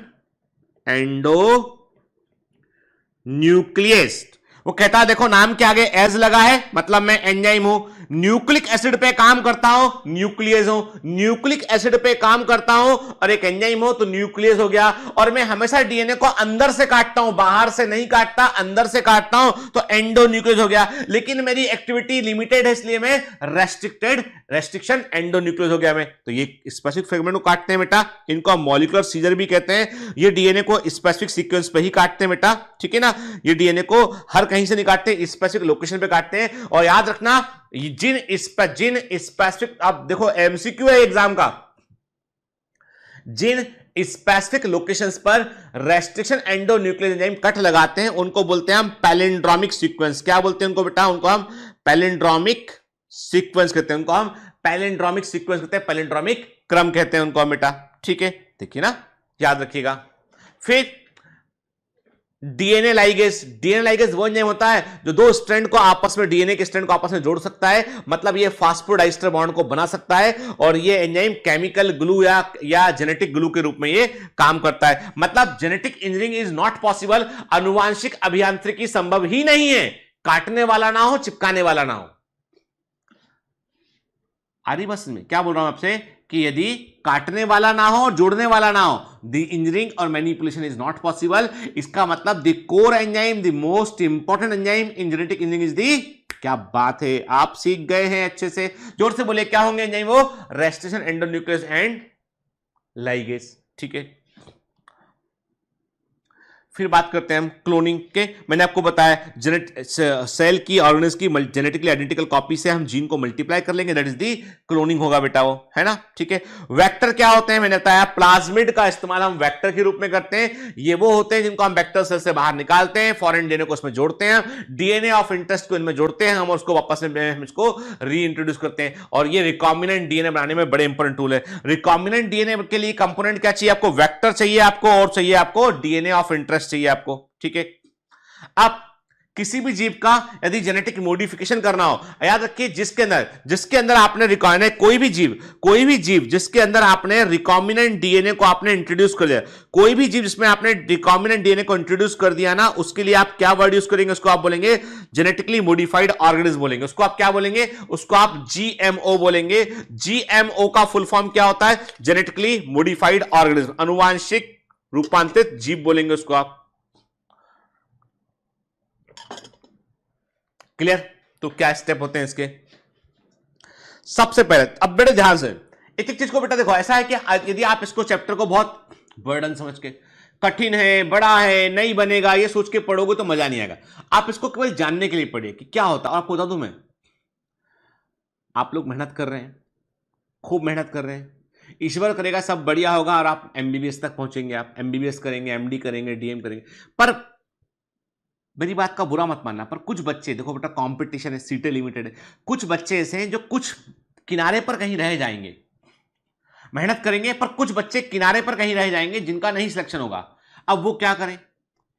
एंडोन्यूक्लियस। वो कहता है देखो नाम के आगे एज लगा है, मतलब मैं एंजाइम हूं, न्यूक्लिक एसिड पे काम करता हूं, न्यूक्लियस हूं, न्यूक्लिक एसिड पे काम करता हूं और एक एंजाइम हो तो न्यूक्लियस हो गया। और मैं हमेशा डीएनए को अंदर से काटता हूं, बाहर से नहीं काटता, अंदर से काटता हूं, तो एंडोन्यूक्लियस हो गया। लेकिन मेरी एक्टिविटी लिमिटेड है, इसलिए मैं रेस्ट्रिक्शन एंडोन्यूक्लियस हो गया मैं। तो ये स्पेसिफिक फ्रेगमेंट को काटते हैं बेटा, इनको मॉलिक्यूलर सीजर भी कहते हैं। ये डीएनए को स्पेसिफिक सीक्वेंस पे ही काटते हैं बेटा, ठीक है ना। ये डीएनए को हर कहीं से नहीं काटते, स्पेसिफिक लोकेशन पे काटते हैं। और याद रखना जिन स्पेसिफिक, अब देखो एमसीक्यू है एग्जाम का, जिन स्पेसिफिक लोकेशंस पर रेस्ट्रिक्शन एंडोन्यूक्लियस एंजाइम कट लगाते हैं उनको बोलते हैं हम पैलिंड्रोमिक सीक्वेंस। क्या बोलते हैं उनको बेटा, उनको हम पैलिंड्रोमिक सीक्वेंस कहते हैं, उनको हम पैलिंड्रोमिक सीक्वेंस कहते हैं, पैलिंड्रोमिक क्रम कहते हैं उनको हम बेटा, ठीक है। देखिए ना, याद रखिएगा। फिर डीएनए लाइगेज वो एंजाइम होता है जो दो स्ट्रैंड को आपस में, डीएनए के स्ट्रैंड को आपस में जोड़ सकता है, मतलब ये फास्फोडाइस्टर बॉन्ड को बना सकता है। और ये एंजाइम केमिकल ग्लू या जेनेटिक ग्लू के रूप में ये काम करता है। मतलब genetic engineering is not possible, अनुवांशिक अभियांत्रिकी संभव ही नहीं है, काटने वाला ना हो, चिपकाने वाला ना हो। आ रही बस में क्या बोल रहा हूं आपसे, कि यदि काटने वाला ना हो और जोड़ने वाला ना हो, द इंजीनियरिंग और मैनिपुलेशन इज नॉट पॉसिबल। इसका मतलब the core enzyme, the most important enzyme in genetic engineering is the, क्या बात है, आप सीख गए हैं अच्छे से। जोर से बोले क्या होंगे एंजाइम, वो रेस्ट्रिक्शन एंडोन्यूक्लियस एंड लाइगेज, ठीक है। फिर बात करते हैं हम क्लोनिंग के। मैंने आपको बताया सेल की, ऑर्गेनिज्म की जेनेटिकली आइडेंटिकल कॉपी से हम जीन को मल्टीप्लाई कर लेंगे, दैट इज दी क्लोनिंग होगा बेटा, वो है ना, ठीक है। वेक्टर क्या होते हैं, मैंने बताया प्लाज्मिड का इस्तेमाल हम वेक्टर के रूप में करते हैं। ये वो होते हैं जिनको हम वेक्टर सेल से बाहर निकालते हैं, फॉरेन डीएनए को उसमें जोड़ते हैं, डीएनए ऑफ इंटरेस्ट को इनमें जोड़ते हैं हम, और उसको वापस में हम इसको रीइंट्रोड्यूस करते हैं। और ये रिकॉम्बिनेंट डीएनए बनाने में बड़े इंपॉर्टेंट टूल है। रिकॉम्बिनेंट डीएनए के लिए कंपोनेंट क्या चाहिए आपको, वेक्टर चाहिए आपको, और चाहिए आपको डीएनए ऑफ इंटरेस्ट चाहिए आपको, ठीक है। अब किसी भी जीव का यदि जेनेटिक मॉडिफिकेशन करना हो, याद रखिए जिसके अंदर आपने रिकॉम्बिनेंट, कोई भी जीव जिसके अंदर आपने रिकॉम्बिनेंट डीएनए को आपने इंट्रोड्यूस कर दिया, कोई भी जीव जिसमें आपने रिकॉम्बिनेंट डीएनए को इंट्रोड्यूस कर दिया ना, उसके लिए आप क्या वर्ड यूज करेंगे? उसको आप बोलेंगे जेनेटिकली मॉडिफाइड ऑर्गेनिज्म बोलेंगे। उसको आप क्या बोलेंगे? उसको आप जीएमओ बोलेंगे। जीएमओ का फुल फॉर्म क्या होता है? जेनेटिकली मॉडिफाइड ऑर्गेनिज्म, अनुवांशिक रूपांतरित जीव बोलेंगे उसको आप। क्लियर? तो क्या स्टेप होते हैं इसके? सबसे पहले, अब बड़े ध्यान से एक एक चीज को बेटा देखो, ऐसा है कि यदि आप इसको चैप्टर को बहुत बर्डन समझ के, कठिन है, बड़ा है, नहीं बनेगा, ये सोच के पढ़ोगे तो मजा नहीं आएगा। आप इसको केवल जानने के लिए पढ़िए कि क्या होता है। और आपको बता दूं मैं, आप लोग मेहनत कर रहे हैं, खूब मेहनत कर रहे हैं, ईश्वर करेगा सब बढ़िया होगा और आप एमबीबीएस तक पहुंचेंगे। आप एमबीबीएस करेंगे, एमडी करेंगे, डीएम करेंगे। पर मेरी बात का बुरा मत मानना, पर कुछ बच्चे, देखो बेटा कंपटीशन है, सीटें लिमिटेड है, कुछ बच्चे ऐसे हैं जो कुछ किनारे पर कहीं रह जाएंगे। मेहनत करेंगे पर कुछ बच्चे किनारे पर कहीं रह जाएंगे जिनका नहीं सिलेक्शन होगा। अब वो क्या करें?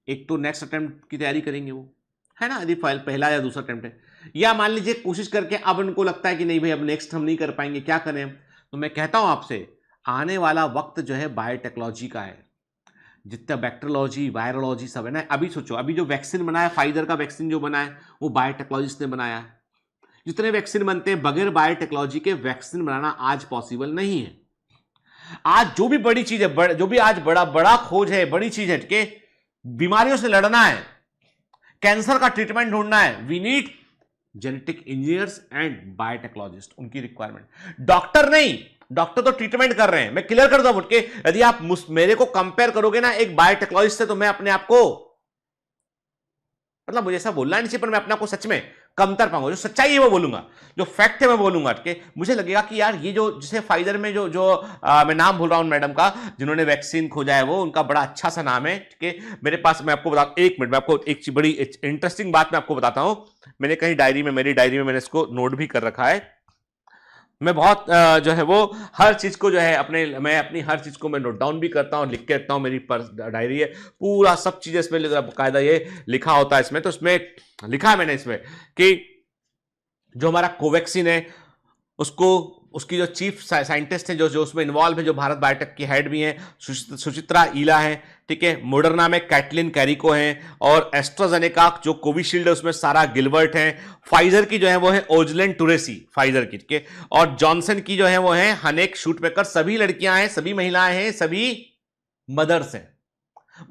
एक तो नेक्स्ट अटेम्प्ट की तैयारी करेंगे वो, है ना, यदि पहला या दूसरा अटेम्प्ट है, या मान लीजिए कोशिश करके अब उनको लगता है कि नहीं भाई अब नेक्स्ट हम नहीं कर पाएंगे, क्या करें? तो मैं कहता हूं आपसे, आने वाला वक्त जो है बायोटेक्नोलॉजी का है। जितना बैक्टीरियोलॉजी, वायरोलॉजी सब है ना, अभी सोचो, अभी जो वैक्सीन बनाया, फाइजर का वैक्सीन जो बनाया वो बायोटेक्नोलॉजिस्ट ने बनाया है। जितने वैक्सीन बनते हैं बगैर बायोटेक्नोलॉजी के वैक्सीन बनाना आज पॉसिबल नहीं है। आज जो भी बड़ी चीज है, जो भी आज बड़ा बड़ा खोज है, बड़ी चीज है कि बीमारियों से लड़ना है, कैंसर का ट्रीटमेंट ढूंढना है, we need genetic engineers and biotechnologist, उनकी रिक्वायरमेंट। डॉक्टर नहीं, डॉक्टर तो ट्रीटमेंट कर रहे हैं। मैं क्लियर कर दूं उठ के, यदि आप मेरे को कंपेयर करोगे ना एक बायोटेक्नोलॉजिस्ट से, तो मैं अपने आप को, मतलब मुझे ऐसा बोलना नहीं चाहिए पर मैं अपने आप को सच में कमतर पाऊंगा। जो सच्चाई है वो बोलूंगा, जो फैक्ट है मैं बोलूंगा कि मुझे लगेगा कि यार ये जो जैसे फाइजर में मैं नाम भूल रहा हूं मैडम का, जिन्होंने वैक्सीन खोजा है, वो उनका बड़ा अच्छा सा नाम है, ठीक है। मेरे पास, मैं आपको बता, एक मिनट, मैं आपको एक बड़ी इंटरेस्टिंग बात मैं आपको बताता हूं। मैंने कहीं मेरी डायरी में मैंने इसको नोट भी कर रखा है। मैं बहुत जो है वो हर चीज को जो है मैं अपनी हर चीज को मैं नोट डाउन भी करता हूं, लिख के रखता हूं। मेरी डायरी है, पूरा सब चीजें इसमें कायदा ये लिखा होता है इसमें। तो इसमें लिखा है मैंने इसमें कि जो हमारा कोवैक्सीन है, उसकी जो चीफ साइंटिस्ट है, जो उसमें इन्वॉल्व है, जो भारत बायोटेक की हेड भी हैं, सुचित्रा ईला है, ठीक है। मॉडर्ना में कैटलिन कैरिको हैं, और एस्ट्राजेनेका जो कोविशील्ड है उसमें सारा गिलबर्ट है। फाइजर की जो है वो है ओजलेन टुरेसी, फाइजर की, ठीक है। और जॉनसन की जो है वो है हनेक शूटमेकर। सभी लड़कियां हैं, सभी महिलाएं हैं, सभी मदर्स हैं।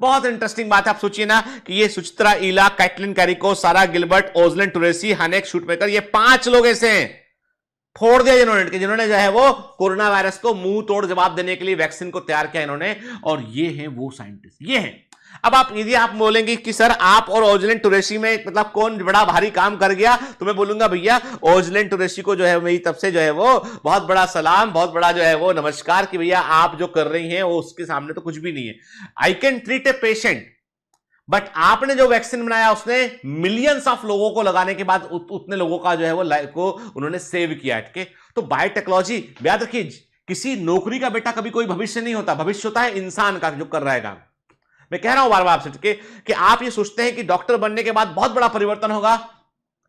बहुत इंटरेस्टिंग बात है। आप सोचिए ना कि ये सुचित्रा ईला, कैटलिन कैरिको, सारा गिलबर्ट, ओजलेन टुरेसी, हनेक शूटमेकर, ये 5 लोग ऐसे हैं फोड़ दिया जिन्होंने जो है वो कोरोना वायरस को मुंह तोड़ जवाब देने के लिए वैक्सीन को तैयार किया इन्होंने। और ये हैं वो साइंटिस्ट, ये हैं। अब यदि आप बोलेंगे कि सर आप और ओजलेन टुरेसी में मतलब कौन बड़ा भारी काम कर गया, तो मैं बोलूंगा भैया ओजलेन टुरेसी को जो है मेरी तरफ से जो है वो बहुत बड़ा सलाम, बहुत बड़ा जो है वो नमस्कार, कि भैया आप जो कर रही हैं वो उसके सामने तो कुछ भी नहीं है। I can treat a patient, but आपने जो वैक्सीन बनाया उसने मिलियंस ऑफ लोगों को लगाने के बाद उतने लोगों का जो है वो लाइफ को उन्होंने सेव किया, ठीक है। तो बायोटेक्नोलॉजी, याद रखिए, किसी नौकरी का बेटा कभी कोई भविष्य नहीं होता, भविष्य होता है इंसान का जो कर रहा है काम। मैं कह रहा हूं बार बार आपसे, ठीक है, कि आप ये सोचते हैं कि डॉक्टर बनने के बाद बहुत बड़ा परिवर्तन होगा,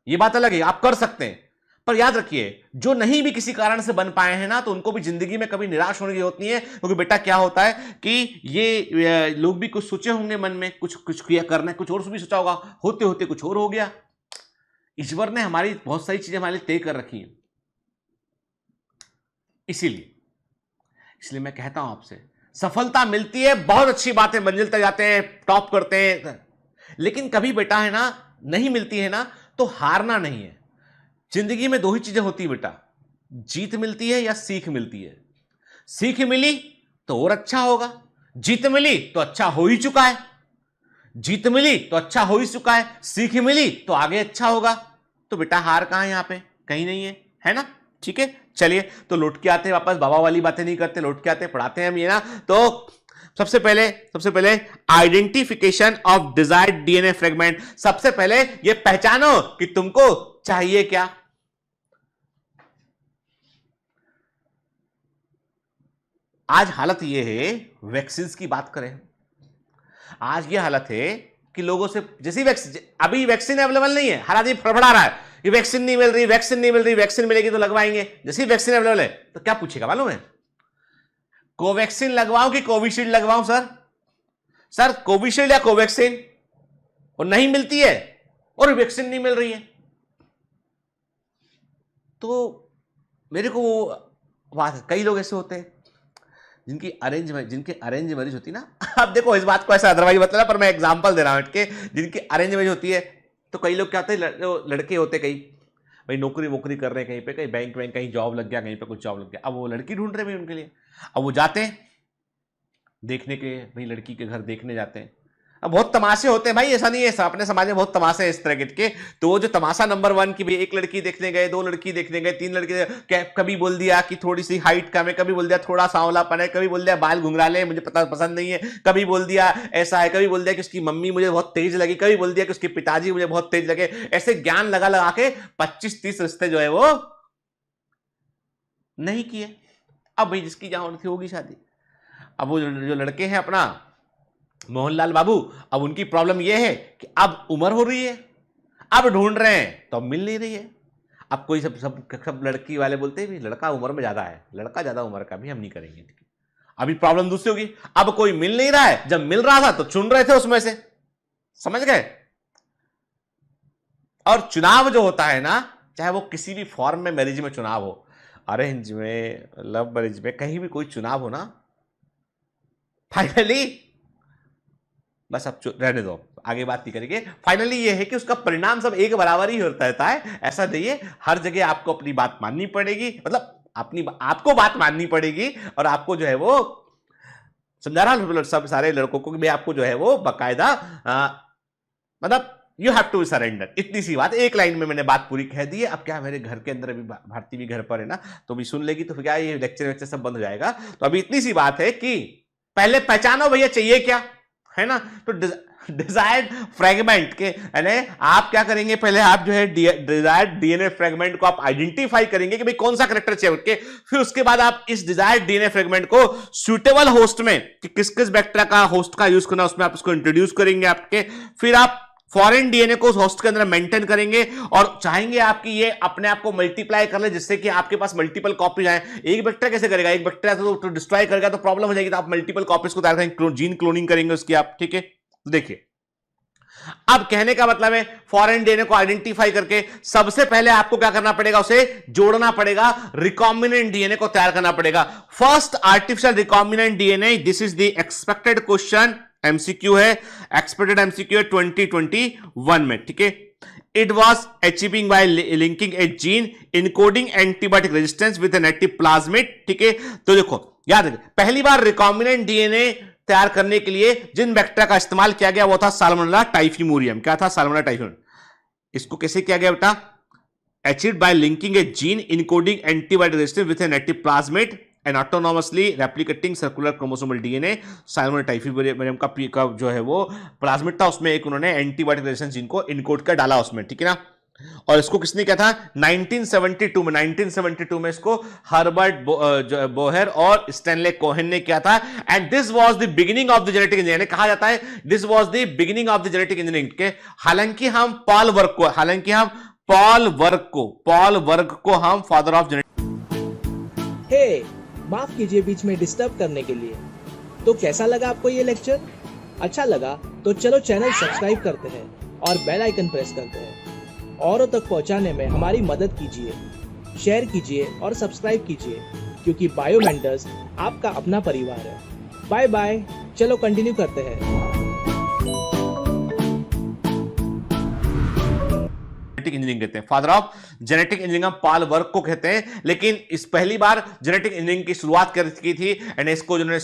ये बात अलग है, आप कर सकते हैं। पर याद रखिए, जो नहीं भी किसी कारण से बन पाए हैं ना, तो उनको भी जिंदगी में कभी निराश होने की जरूरत नहीं है। क्योंकि बेटा क्या होता है कि ये लोग भी कुछ सोचे होंगे मन में, कुछ किया करना है, कुछ और भी सोचा होगा, होते होते कुछ और हो गया। ईश्वर ने हमारी बहुत सारी चीजें हमारे लिए तय कर रखी हैं। इसलिए मैं कहता हूं आपसे, सफलता मिलती है, बहुत अच्छी बात है, मंजिल तक जाते हैं, टॉप करते हैं, लेकिन कभी बेटा है ना, नहीं मिलती है ना, तो हारना नहीं है। जिंदगी में 2 ही चीजें होती है बेटा, जीत मिलती है या सीख मिलती है। सीख मिली तो और अच्छा होगा, जीत मिली तो अच्छा हो ही चुका है, जीत मिली तो अच्छा हो ही चुका है, सीख मिली तो आगे अच्छा होगा। तो बेटा हार कहां है यहां पे? कहीं नहीं है ना, ठीक है। चलिए तो लौट के आते हैं वापस, बाबा वाली बातें नहीं करते, लौट के आते हैं, पढ़ाते हैं हम ये ना। तो सबसे पहले identification of desired DNA fragment. सबसे पहले ये पहचानो कि तुमको चाहिए क्या। आज हालत ये है, वैक्सीन की बात करें, आज ये हालत है कि लोगों से जैसी वैक्सीन, अभी वैक्सीन अवेलेबल नहीं है, हर आदमी फड़फड़ा रहा है कि वैक्सीन नहीं मिल रही, वैक्सीन नहीं मिल रही, वैक्सीन मिलेगी तो लगवाएंगे। जैसी वैक्सीन अवेलेबल है तो क्या पूछेगा मालूम है, कोवैक्सीन लगवाऊं कि कोविशील्ड लगवाऊं सर? सर कोविशील्ड या कोवैक्सीन, और नहीं मिलती है और वैक्सीन नहीं मिल रही है। तो मेरे को वो बात, कई लोग ऐसे होते हैं जिनकी अरेंज मैरिज होती है ना। अब देखो इस बात को ऐसा अदरवाइज मतलब, पर मैं एग्जांपल दे रहा हूं कि जिनकी अरेंज मैरिज होती है, तो कई लोग क्या होते हैं, लड़के होते कई भाई नौकरी कर रहे हैं कहीं पे, कहीं बैंक कहीं जॉब लग गया, कहीं पे कुछ जॉब लग गया, अब वो लड़की ढूंढ रहे हैं उनके लिए। अब वो जाते हैं देखने के, भाई लड़की के घर देखने जाते हैं। अब बहुत तमाशे होते हैं भाई, ऐसा नहीं है, अपने समाज में बहुत तमाशे हैं इस तरह के। तो वो जो तमाशा नंबर 1 की भाई एक लड़की देखने गए, 2 लड़की देखने गए, 3 लड़की, कभी बोल दिया कि थोड़ी सी हाइट कम है, कभी बोल दिया थोड़ा सांवलापन है, कभी बोल दिया बाल घुंघराले हैं मुझे पसंद नहीं है, कभी बोल दिया ऐसा है, कभी बोल दिया कि उसकी मम्मी मुझे बहुत तेज लगी, कभी बोल दिया कि उसके पिताजी मुझे बहुत तेज लगे। ऐसे ज्ञान लगा लगा के 25-30 रिश्ते जो है वो नहीं किए। अब भाई जिसकी जहां थी होगी शादी। अब वो जो लड़के हैं अपना मोहनलाल बाबू, अब उनकी प्रॉब्लम यह है कि अब उम्र हो रही है, अब ढूंढ रहे हैं तो अब मिल नहीं रही है। अब कोई सब लड़की वाले बोलते हैं भी लड़का उम्र में ज्यादा है, लड़का ज्यादा उम्र का भी हम नहीं करेंगे। अभी प्रॉब्लम दूसरी होगी, अब कोई मिल नहीं रहा है, जब मिल रहा था तो चुन रहे थे उसमें से, समझ गए? और चुनाव जो होता है ना, चाहे वो किसी भी फॉर्म में मैरिज में चुनाव हो, अरेंज में, लव मैरिज में, कहीं भी कोई चुनाव हो ना, फाइनली बस अब रहने दो, आगे बात नहीं करेंगे। फाइनली ये है कि उसका परिणाम सब एक बराबर ही होता है। ऐसा नहीं है, हर जगह आपको अपनी बात माननी पड़ेगी, मतलब आपको बात माननी पड़ेगी, और आपको जो है वो समझा रहा हूं सब सारे लड़कों को भी, आपको जो है वो बाकायदा मतलब यू हैव टू सरेंडर। इतनी सी बात, एक लाइन में मैंने बात पूरी कह दी है। अब क्या मेरे घर के अंदर अभी भारती भी घर पर है ना, तो भी सुन लेगी, तो फिर क्या ये लेक्चर सब बंद हो जाएगा। तो अभी इतनी सी बात है कि पहले पहचानो भैया चाहिए क्या, है ना। तो डिजायर्ड फ्रेगमेंट के यानी आप क्या करेंगे, पहले आप जो है डिजायर्ड डीएनए फ्रेगमेंट को आप आइडेंटिफाई करेंगे कि भाई कौन सा करेक्टर चाहिए उनके। फिर उसके बाद आप इस डिजायर्ड डीएनए फ्रेगमेंट को सुटेबल होस्ट में, कि किस किस बैक्टीरिया का होस्ट का यूज करना, उसमें आप उसको इंट्रोड्यूस करेंगे आपके। फिर आप फॉरेन डीएनए को उस होस्ट के अंदर मेंटेन करेंगे, और चाहेंगे आपकी ये अपने आप को मल्टीप्लाई कर ले, जिससे कि आपके पास मल्टीपल कॉपीज आए। एक बैक्टीरिया कैसे करेगा, एक बैक्टीरिया तो डिस्ट्रॉय करेगा तो प्रॉब्लम हो जाएगी, तो आप मल्टीपल कॉपीज को तैयार करेंगे, जीन क्लोनिंग करेंगे उसकी आप, ठीक है। तो देखिए अब कहने का मतलब है, फॉरेन डीएनए को आइडेंटिफाई करके सबसे पहले आपको क्या करना पड़ेगा, उसे जोड़ना पड़ेगा, रिकॉम्बिनेंट डीएनए को तैयार करना पड़ेगा। First artificial recombinant DNA, this is the expected question, MCQ है, एक्सपेक्टेड एमसीक्यू है 2021 में, ठीक है। It was achieving bye linking a gene encoding antibiotic resistance with native plasmid, ठीक है। तो देखो याद रखिए, पहली बार रिकॉम्बिनेंट डीएनए तैयार करने के लिए जिन बैक्टीरिया का इस्तेमाल किया गया वो था साल्मोनेला टाइफिमोरियम। क्या था? Salmonella typhimurium. इसको कैसे किया गया बेटा? Achieved by linking a gene encoding antibiotic resistance with a native plasmid and autonomously replicating circular chromosomal DNA. Salmonella typhimurium का जो है वो प्लाज्मिड था, उसमें एक उन्होंने एंटीबायोटिक रेजिस्टेंस जीन को इनकोड कर डाला उसमें, ठीक है ना। और इसको किसने किया था? 1972 में इसको हर्बर्ट बोहेर और स्टैनले कोहेन ने किया था। And this was the beginning of the genetic engineering. कहा जाता है this was the beginning of the genetic engineering के। हालांकि हम पॉल वर्क को हम फादर ऑफ जेनेटिक। हे, माफ कीजिए बीच में डिस्टर्ब करने के लिए। तो कैसा लगा आपको ये लेक्चर? अच्छा लगा तो चलो चैनल सब्सक्राइब करते हैं और बेल आइकन प्रेस करते हैं। औरों तक पहुंचाने में हमारी मदद कीजिए, शेयर कीजिए और सब्सक्राइब कीजिए, क्योंकि बायो मेंटर्स आपका अपना परिवार है। बाय बाय, चलो कंटिन्यू करते हैं। इंजीनियरिंग कहते हैं, फादर ऑफ जेनेटिक इंजीनियरिंग हम पॉल वर्क को कहते हैं। लेकिन इस पहली बार जेनेटिक इंजीनियरिंग की शुरुआत की थी एंड इसको जिन्होंने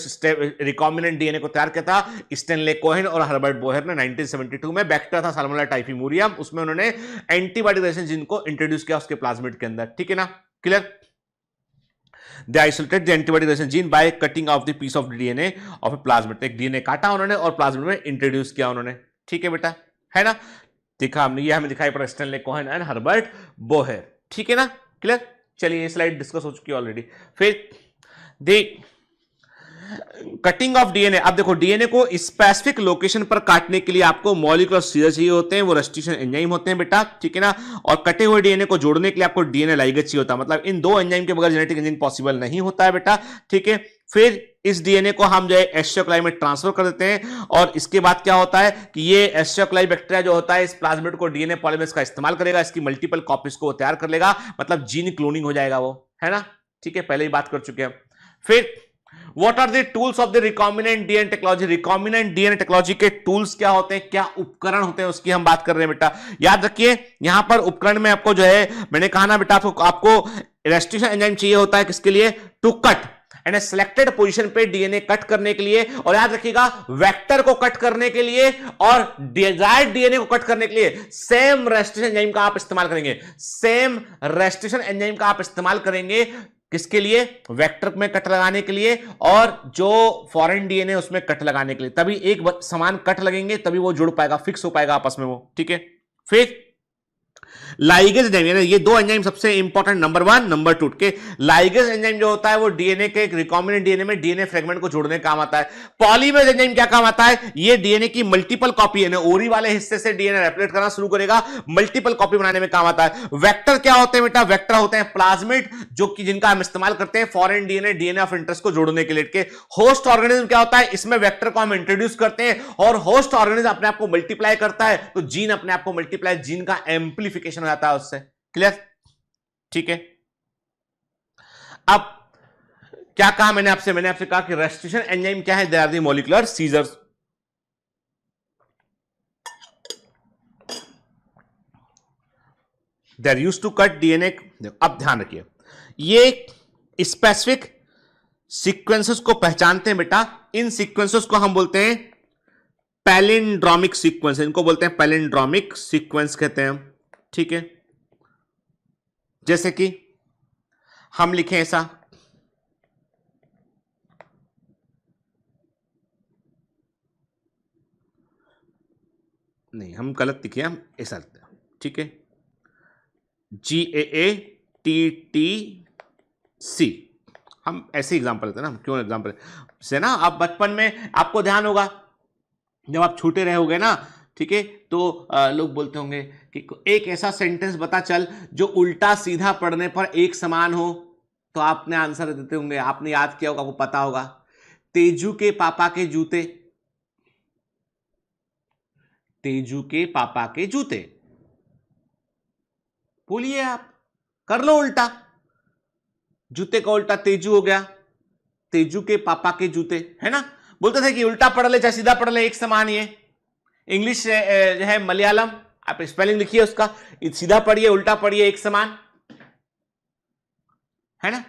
रिकॉम्बिनेंट डीएनए को तैयार किया था स्टैनले कोहेन और हर्बर्ट बोहेर ने 1972 में। बैक्टीरिया था साल्मोनेला टाइफिमोरियम, उसमें उन्होंने एंटीबायोटिक रेजिस्टेंस जीन को इंट्रोड्यूस किया उसके प्लाज्मिड के अंदर, ठीक है ना। Clear? They isolated the antibiotic resistant gene by cutting off the piece of DNA of a plasmid। एक डीएनए काटा उन्होंने और प्लाज्मिड में इंट्रोड्यूस किया उन्होंने, ठीक है बेटा, है ना। देखा हमने, ये हमें दिखाई पड़ा स्टैनले कोहेन एंड हर्बर्ट बोहेर, ठीक है ना। क्लियर? चलिए ये स्लाइड डिस्कस हो चुकी है ऑलरेडी। फिर देख कटिंग ऑफ डीएनए, अब देखो डीएनए को स्पेसिफिक लोकेशन पर काटने के लिए आपको मॉलिक्यूलर सीजर चाहिए होते हैं, वो रेस्ट्रिक्शन एंजाइम होते हैं बेटा, ठीक है ना। और कटे हुए डीएनए को जोड़ने के लिए आपको डीएनए लाइगेज चाहिए होता है, मतलब इन दो एंजाइम के बगैर जेनेटिक इंजीनियरिंग पॉसिबल नहीं होता है बेटा, ठीक है। फिर इस डीएनए को हम जो है एस्चर कोलाई में ट्रांसफर कर देते हैं, और इसके बाद क्या होता है कि ये एस्चर कोलाई बैक्टीरिया जो होता है इस प्लाज्मिड को डीएनए पॉलीमरेज का इस्तेमाल करेगा, इसकी मल्टीपल कॉपीज को तैयार कर लेगा, मतलब जीन क्लोनिंग हो जाएगा वो, है ना, ठीक है, पहले ही बात कर चुके हैं। फिर What are the tools of the recombinant DNA technology? recombinant DNA technology के tools क्या होते हैं, क्या उपकरण होते हैं, उसकी हम बात कर रहे हैं बेटा। याद रखिए यहां पर उपकरण में आपको जो है मैंने कहा ना बेटा, आपको रेस्ट्रिक्शन एंजाइम चाहिए होता है किसके लिए, to cut and selected position पे डीएनए कट करने के लिए, और याद रखिएगा वेक्टर को कट करने के लिए और डिजायर्ड डीएनए को कट करने के लिए सेम रेस्ट्रिक्शन एंजाइम का आप इस्तेमाल करेंगे, सेम रेस्ट्रिक्शन एंजाइम का आप इस्तेमाल करेंगे किसके लिए, वेक्टर में कट लगाने के लिए, और जो फॉरेन डीएनए उसमें कट लगाने के लिए, तभी एक समान कट लगेंगे, तभी वो जुड़ पाएगा, फिक्स हो पाएगा आपस में वो, ठीक है। फिर लाइगेज एंजाइम, ये दो एंजाइम सबसे इंपॉर्टेंट, नंबर 1 नंबर 2 के। लाइगेज एंजाइम जो होता है वो डीएनए के रिकॉम्बिनेंट डीएनए में डीएनए फ्रेगमेंट को जोड़ने का काम आता है। पॉलीमरेज एंजाइम क्या काम आता है, ये डीएनए की मल्टीपल कॉपी है, ओरी वाले हिस्से से डीएनए रेप्लिकेट करना शुरू करेगा, मल्टीपल कॉपी बनाने में काम आता है। वेक्टर क्या होते हैं बेटा, वेक्टर होते हैं प्लाज्मिड, जो कि जिनका हम इस्तेमाल करते हैं foreign DNA DNA of interest को जोड़ने के लिए। होस्ट ऑर्गेनिज्म क्या होता है, इसमें वेक्टर को हम इंट्रोड्यूस करते हैं, और होस्ट ऑर्गेनिज्म अपने आप को मल्टीप्लाई करता है, तो जीन अपने आप को मल्टीप्लाई, जीन का एम्प्लीफिकेशन हो जाता है उससे, क्लियर, ठीक है। अब क्या कहा मैंने आपसे कहा कि रेस्ट्रिक्शन एंजाइम क्या है, they are the molecular scissors. They are used to cut DNA. अब ध्यान रखिए, ये स्पेसिफिक सीक्वेंसेस को पहचानते हैं बेटा, इन सीक्वेंसेस को हम बोलते हैं पैलिंड्रोमिक सीक्वेंस, इनको बोलते हैं पैलिंड्रोमिक सीक्वेंस कहते हैं, ठीक है। जैसे कि हम लिखें ऐसा, नहीं हम गलत लिखे, हम ऐसा लिखते हैं, ठीक है, GAATTC, हम ऐसे एग्जांपल लेते हैं ना, क्यों एग्जांपल से ना, आप बचपन में आपको ध्यान होगा जब आप छोटे रहे होगे ना, ठीक है, तो लोग बोलते होंगे कि एक ऐसा सेंटेंस बता चल जो उल्टा सीधा पढ़ने पर एक समान हो, तो आपने आंसर देते होंगे, आपने याद किया होगा, आपको पता होगा, तेजू के पापा के जूते, तेजू के पापा के जूते, बोलिए आप, कर लो उल्टा, जूते का उल्टा तेजू हो गया, तेजू के पापा के जूते, है ना। बोलते थे कि उल्टा पढ़ ले चाहे सीधा पढ़ ले एक समान, ये इंग्लिश जो है मलयालम, आप स्पेलिंग लिखिए उसका, सीधा पढ़िए उल्टा पढ़िए एक समान, है ना।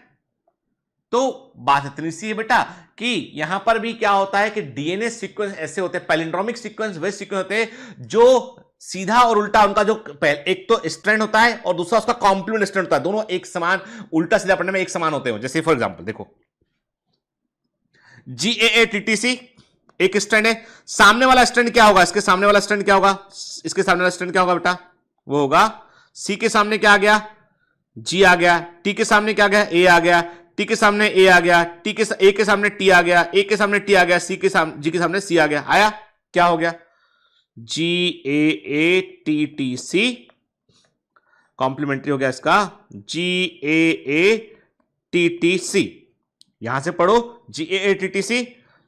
तो बात इतनी सी है बेटा कि यहां पर भी क्या होता है कि डीएनए सीक्वेंस ऐसे होते हैं, पैलिंड्रोमिक सीक्वेंस वे सीक्वेंस होते हैं जो सीधा और उल्टा, उनका जो एक तो स्ट्रैंड होता है और दूसरा उसका कॉम्प्लीमेंट स्ट्रैंड होता है, दोनों एक समान उल्टा सीधा पढ़ने में एक समान होते हैं। जैसे फॉर एग्जांपल देखो, GAATTC एक स्ट्रैंड है, सामने वाला स्ट्रैंड क्या होगा, इसके सामने वाला स्ट्रैंड क्या होगा, इसके सामने वाला स्ट्रैंड क्या होगा बेटा, वो होगा C के सामने क्या आ गया, G आ गया, T के सामने क्या आ गया, A आ गया, T के सामने A आ गया, A के सामने T आ गया, A के सामने T आ गया, G के सामने C आ गया, आया, क्या हो गया, GAATTC, कॉम्प्लीमेंट्री हो गया इसका, GAATTC, यहां से पढ़ो GAATTC,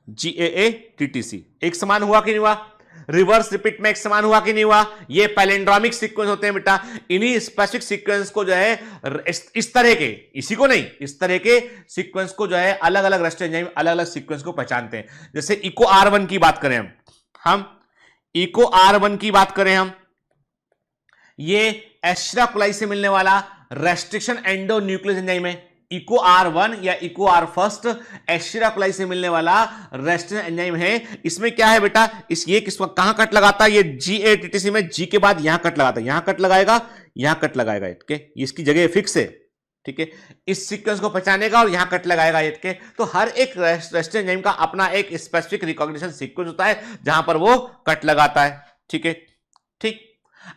GAATTC, एक समान हुआ कि नहीं हुआ, रिवर्स रिपीट में एक समान हुआ कि नहीं हुआ। ये पैलिंड्रोमिक सीक्वेंस होते हैं बेटा, इन्हीं स्पेसिफिक सीक्वेंस को जो है इस तरह के, इसी को नहीं, इस तरह के सीक्वेंस को जो है अलग अलग रेस्ट्रिक्शन एंजाइम अलग अलग सीक्वेंस को पहचानते हैं। जैसे इको R1 की बात करें हम इको R1 की बात करें हम, ये एस्चेरिचिया कोलाई से मिलने वाला रेस्ट्रिक्शन एंडोन्यूक्लियस एंजाइम है। इको R1 या Eco R first Escherichia coli से मिलने वाला रेस्ट्रिक्शन एंजाइम है। इसमें क्या है बेटा, ये कहां कट लगाता है, ये GAATTC में G के बाद यहां कट लगाता है, यहां कट लगाएगा, यहां कट लगाएगा, ठीक है, इसकी जगह फिक्स है, ठीक है, इस सीक्वेंस को पहचानेगा और यहां कट लगाएगा, के तो हर एक रेस्ट्रिक्शन एंजाइम का अपना एक स्पेसिफिक रिकॉग्निशन सीक्वेंस होता है जहां पर वो कट लगाता है, ठीक है, ठीक।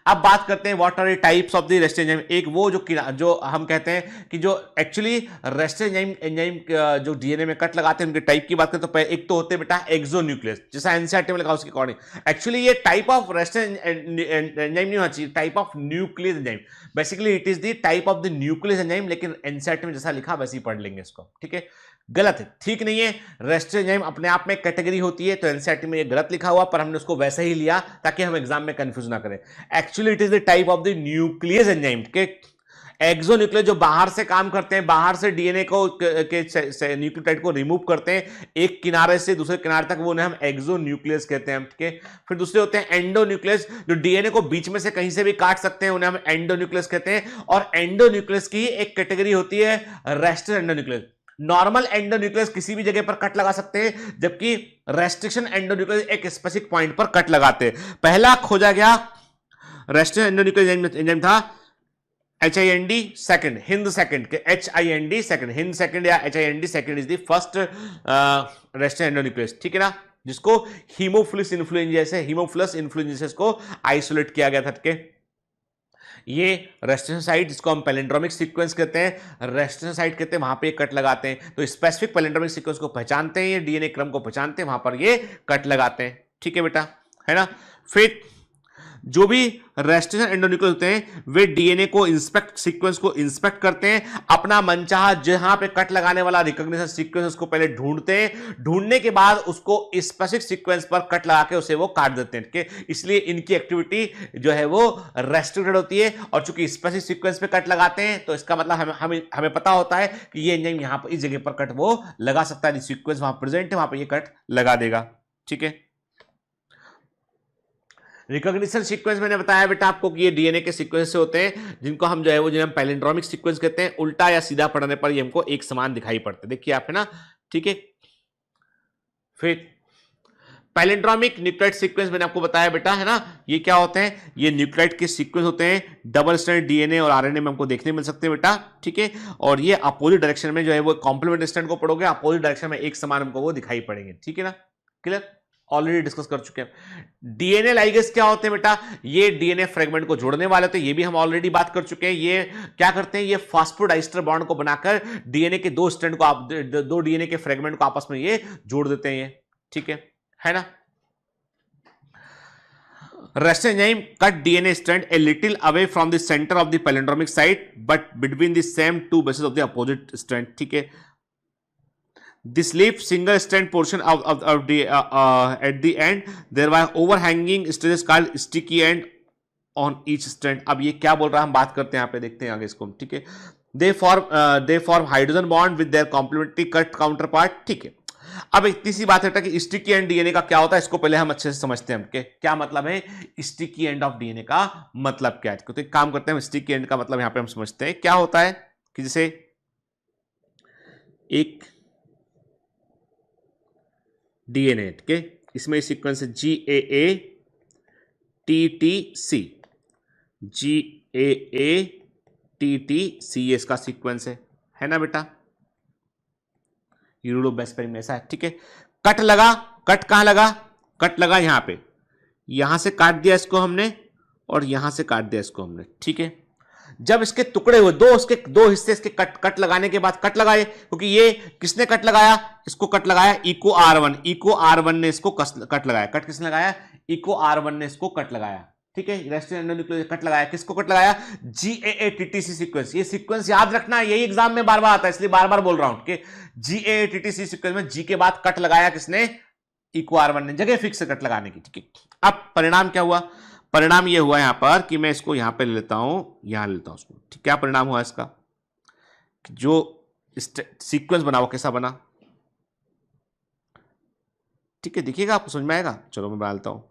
अब बात करते हैं what are the types of the resting enzyme. एक वो जो हम कहते हैं कि जो एक्चुअली रेस्टिंग एंजाइम जो डीएनए में कट लगाते हैं उनके टाइप की बात करें तो एक तो होते हैं बेटा एक्सोन्यूक्लियस, जैसा एनसीईआरटी में लिखा उसके अकॉर्डिंग। एक्चुअली ये टाइप ऑफ रेस्टिंग एंजाइम नहीं होना चाहिए, type of nucleus enzyme. Basically it is the type of the nucleus enzyme, लेकिन एनसीईआरटी में जैसा लिखा वैसे ही पढ़ लेंगे इसको, ठीक है। गलत है, ठीक नहीं है। रेस्टिंग एंजाइम अपने आप में कैटेगरी होती है, तो एनसीईआरटी में ये गलत लिखा हुआ, पर हमने उसको वैसे ही लिया ताकि हम एग्जाम में कंफ्यूज ना करें। Actually it is the type of the nucleus enzyme के एक्सोन्यूक्लियस, जो बाहर से काम करते हैं, बाहर से डीएनए को के न्यूक्लियोटाइड को रिमूव करते हैं एक किनारे से दूसरे किनारे तक, वो उन्हें हम एक्सोन्यूक्लियस कहते हैं, ठीक है। फिर दूसरे होते हैं एंडोन्यूक्लियस, जो डीएनए को बीच में से कहीं से भी काट सकते हैं, उन्हें हम एंडोन्यूक्लियस कहते हैं। और एंडोन्यूक्लियस की एक कैटेगरी होती है रेस्ट्रिक्शन एंडोन्यूक्लियस। नॉर्मल एंडोन्यूक्लियस किसी भी जगह पर कट लगा सकते हैं, जबकि रेस्ट्रिक्शन एंडोन्यूक्लियस एक स्पेसिफिक पॉइंट पर कट लगाते हैं। पहला खोजा गया रेस्ट्रिक्शन एंडोन्यूक्लियस एंजाइम था HIND, सेकंड हिंद, सेकंड के HIND सेकंड हिंद सेकंड या HIND second is the first restriction endonuclease, ठीक है ना, जिसको हीमोफिलस इन्फ्लुएंजा को आइसोलेट किया गया था, ठीक है। ये रेस्ट्रिक्शन साइट जिसको हम पैलिंड्रोमिक सीक्वेंस कहते हैं, रेस्ट्रिक्शन साइट कहते हैं, वहां पे कट लगाते हैं। तो स्पेसिफिक पैलिंड्रोमिक सीक्वेंस को पहचानते हैं, ये डीएनए क्रम को पहचानते हैं, वहां पर ये कट लगाते हैं, ठीक है बेटा, है ना। फिर जो भी रेस्ट्रिक्शन एंडोन्यूक्लियस होते हैं वे डीएनए को सीक्वेंस को इंस्पेक्ट करते हैं, अपना मनचाहा जहां पे कट लगाने वाला रिकॉग्निशन सीक्वेंस उसको पहले ढूंढते हैं, ढूंढने के बाद उसको स्पेसिफिक सीक्वेंस पर कट लगा के उसे वो काट देते हैं, ठीक है। इसलिए इनकी एक्टिविटी जो है वो रेस्ट्रिक्टेड होती है, और चूंकि स्पेसिफिक सीक्वेंस पे कट लगाते हैं तो इसका मतलब हमें पता होता है कि ये एंजाइम यहां पर इस जगह पर कट वो लगा सकता है, सीक्वेंस वहां प्रेजेंट है, वहां पर ये कट लगा देगा, ठीक है। रिकॉग्निशन सीक्वेंस मैंने बताया बेटा आपको कि ये डीएनए के सीक्वेंस से होते हैं, जिनको हम जो है वो जिन्हें हम पैलिंड्रोमिक सीक्वेंस कहते हैं। उल्टा या सीधा पढ़ने पर ये हमको एक समान दिखाई पड़ते हैं, देखिए आप, है ना, ठीक है। फिर पैलिंड्रोमिक न्यूक्लियोटाइड सीक्वेंस मैंने आपको बताया बेटा, है ना, ये क्या होते हैं, ये न्यूक्लियोटाइड के सीक्वेंस होते हैं, डबल स्ट्रैंड डीएनए और आरएनए में हमको देखने मिल सकते हैं बेटा, ठीक है। और ये अपोजिट डायरेक्शन में जो है वो कॉम्प्लीमेंट्री स्ट्रैंड को पढ़ोगे, अपोजिट डायरेक्शन में एक समान हमको वो दिखाई पड़ेंगे, ठीक है ना, क्लियर, ऑलरेडी डिस्कस कर चुके हैं। डीएनए लाइगेज क्या होते हैं बेटा, ये डीएनए फ्रेगमेंट को जोड़ने वाले होते हैं, ये भी हम ऑलरेडी बात कर चुके हैं। ये क्या करते हैं, ये फास्फोडाइस्टर बॉन्ड को बनाकर डीएनए के दो स्ट्रैंड को दो डीएनए के फ्रेगमेंट को आपस में ये जोड़ देते हैं, ये, ठीक है ना। Restriction enzyme cut DNA strand a little away from the center of the palindromic site but between the same two bases of the opposite strand, ठीक है। This leaves single strand portion of the at the end, thereby overhanging stretches called sticky end on each strand। अब ये क्या बोल रहा है हम बात करते हैं, यहाँ पे देखते हैं आगे इसको, ठीक है। They form hydrogen bond with their complementary cut counterpart, ठीक है। अब इतनी सी बात है कि स्टिकी एंड डीएनए का क्या होता है, इसको पहले हम अच्छे से समझते हैं कि क्या मतलब है स्टिकी एंड ऑफ डीएनए का मतलब क्या है। तो एक काम करते हैं, स्टिकी एंड का मतलब यहां पे हम समझते हैं क्या होता है कि जैसे एक डीएनए, ठीक है, इसमें सीक्वेंस है GAA TTC, GAA TTC इसका सीक्वेंस है ना बेटा, यूरो बेस्पेरिन में ऐसा है, ठीक है। कट लगा, कट कहां लगा, कट लगा यहां पे, यहां से काट दिया इसको हमने और यहां से काट दिया इसको हमने, ठीक है। जब इसके टुकड़े हुए दो हिस्से इसके कट लगाने के बाद कट लगाए, क्योंकि ये किसने कट लगाया, इसको कट लगाया इको R1 ने इसको कट लगाया, कट किसने लगाया, इको R1 ने इसको कट लगाया, ठीक है। रेस्ट्रिक्शन एंडोन्यूक्लियोटाइड कट लगाया, किसको कट लगाया, GAA TTC सीक्वेंस। ये सीक्वेंस याद रखना, यही एग्जाम में बार बार आता है, इसलिए बार बार बोल रहा हूं कि GAA TTC सीक्वेंस में G के बाद कट लगाया किसने, इको R1 ने, जगह फिक्स कट लगाने की, ठीक है। अब परिणाम क्या हुआ, परिणाम ये हुआ यहां पर कि मैं इसको यहां पे ले लेता हूं, यहां ले लेता हूं उसको, ठीक। क्या परिणाम हुआ इसका, जो सीक्वेंस बना वो कैसा बना, ठीक है, देखिएगा आपको समझ में आएगा। चलो मैं बना लेता हूं,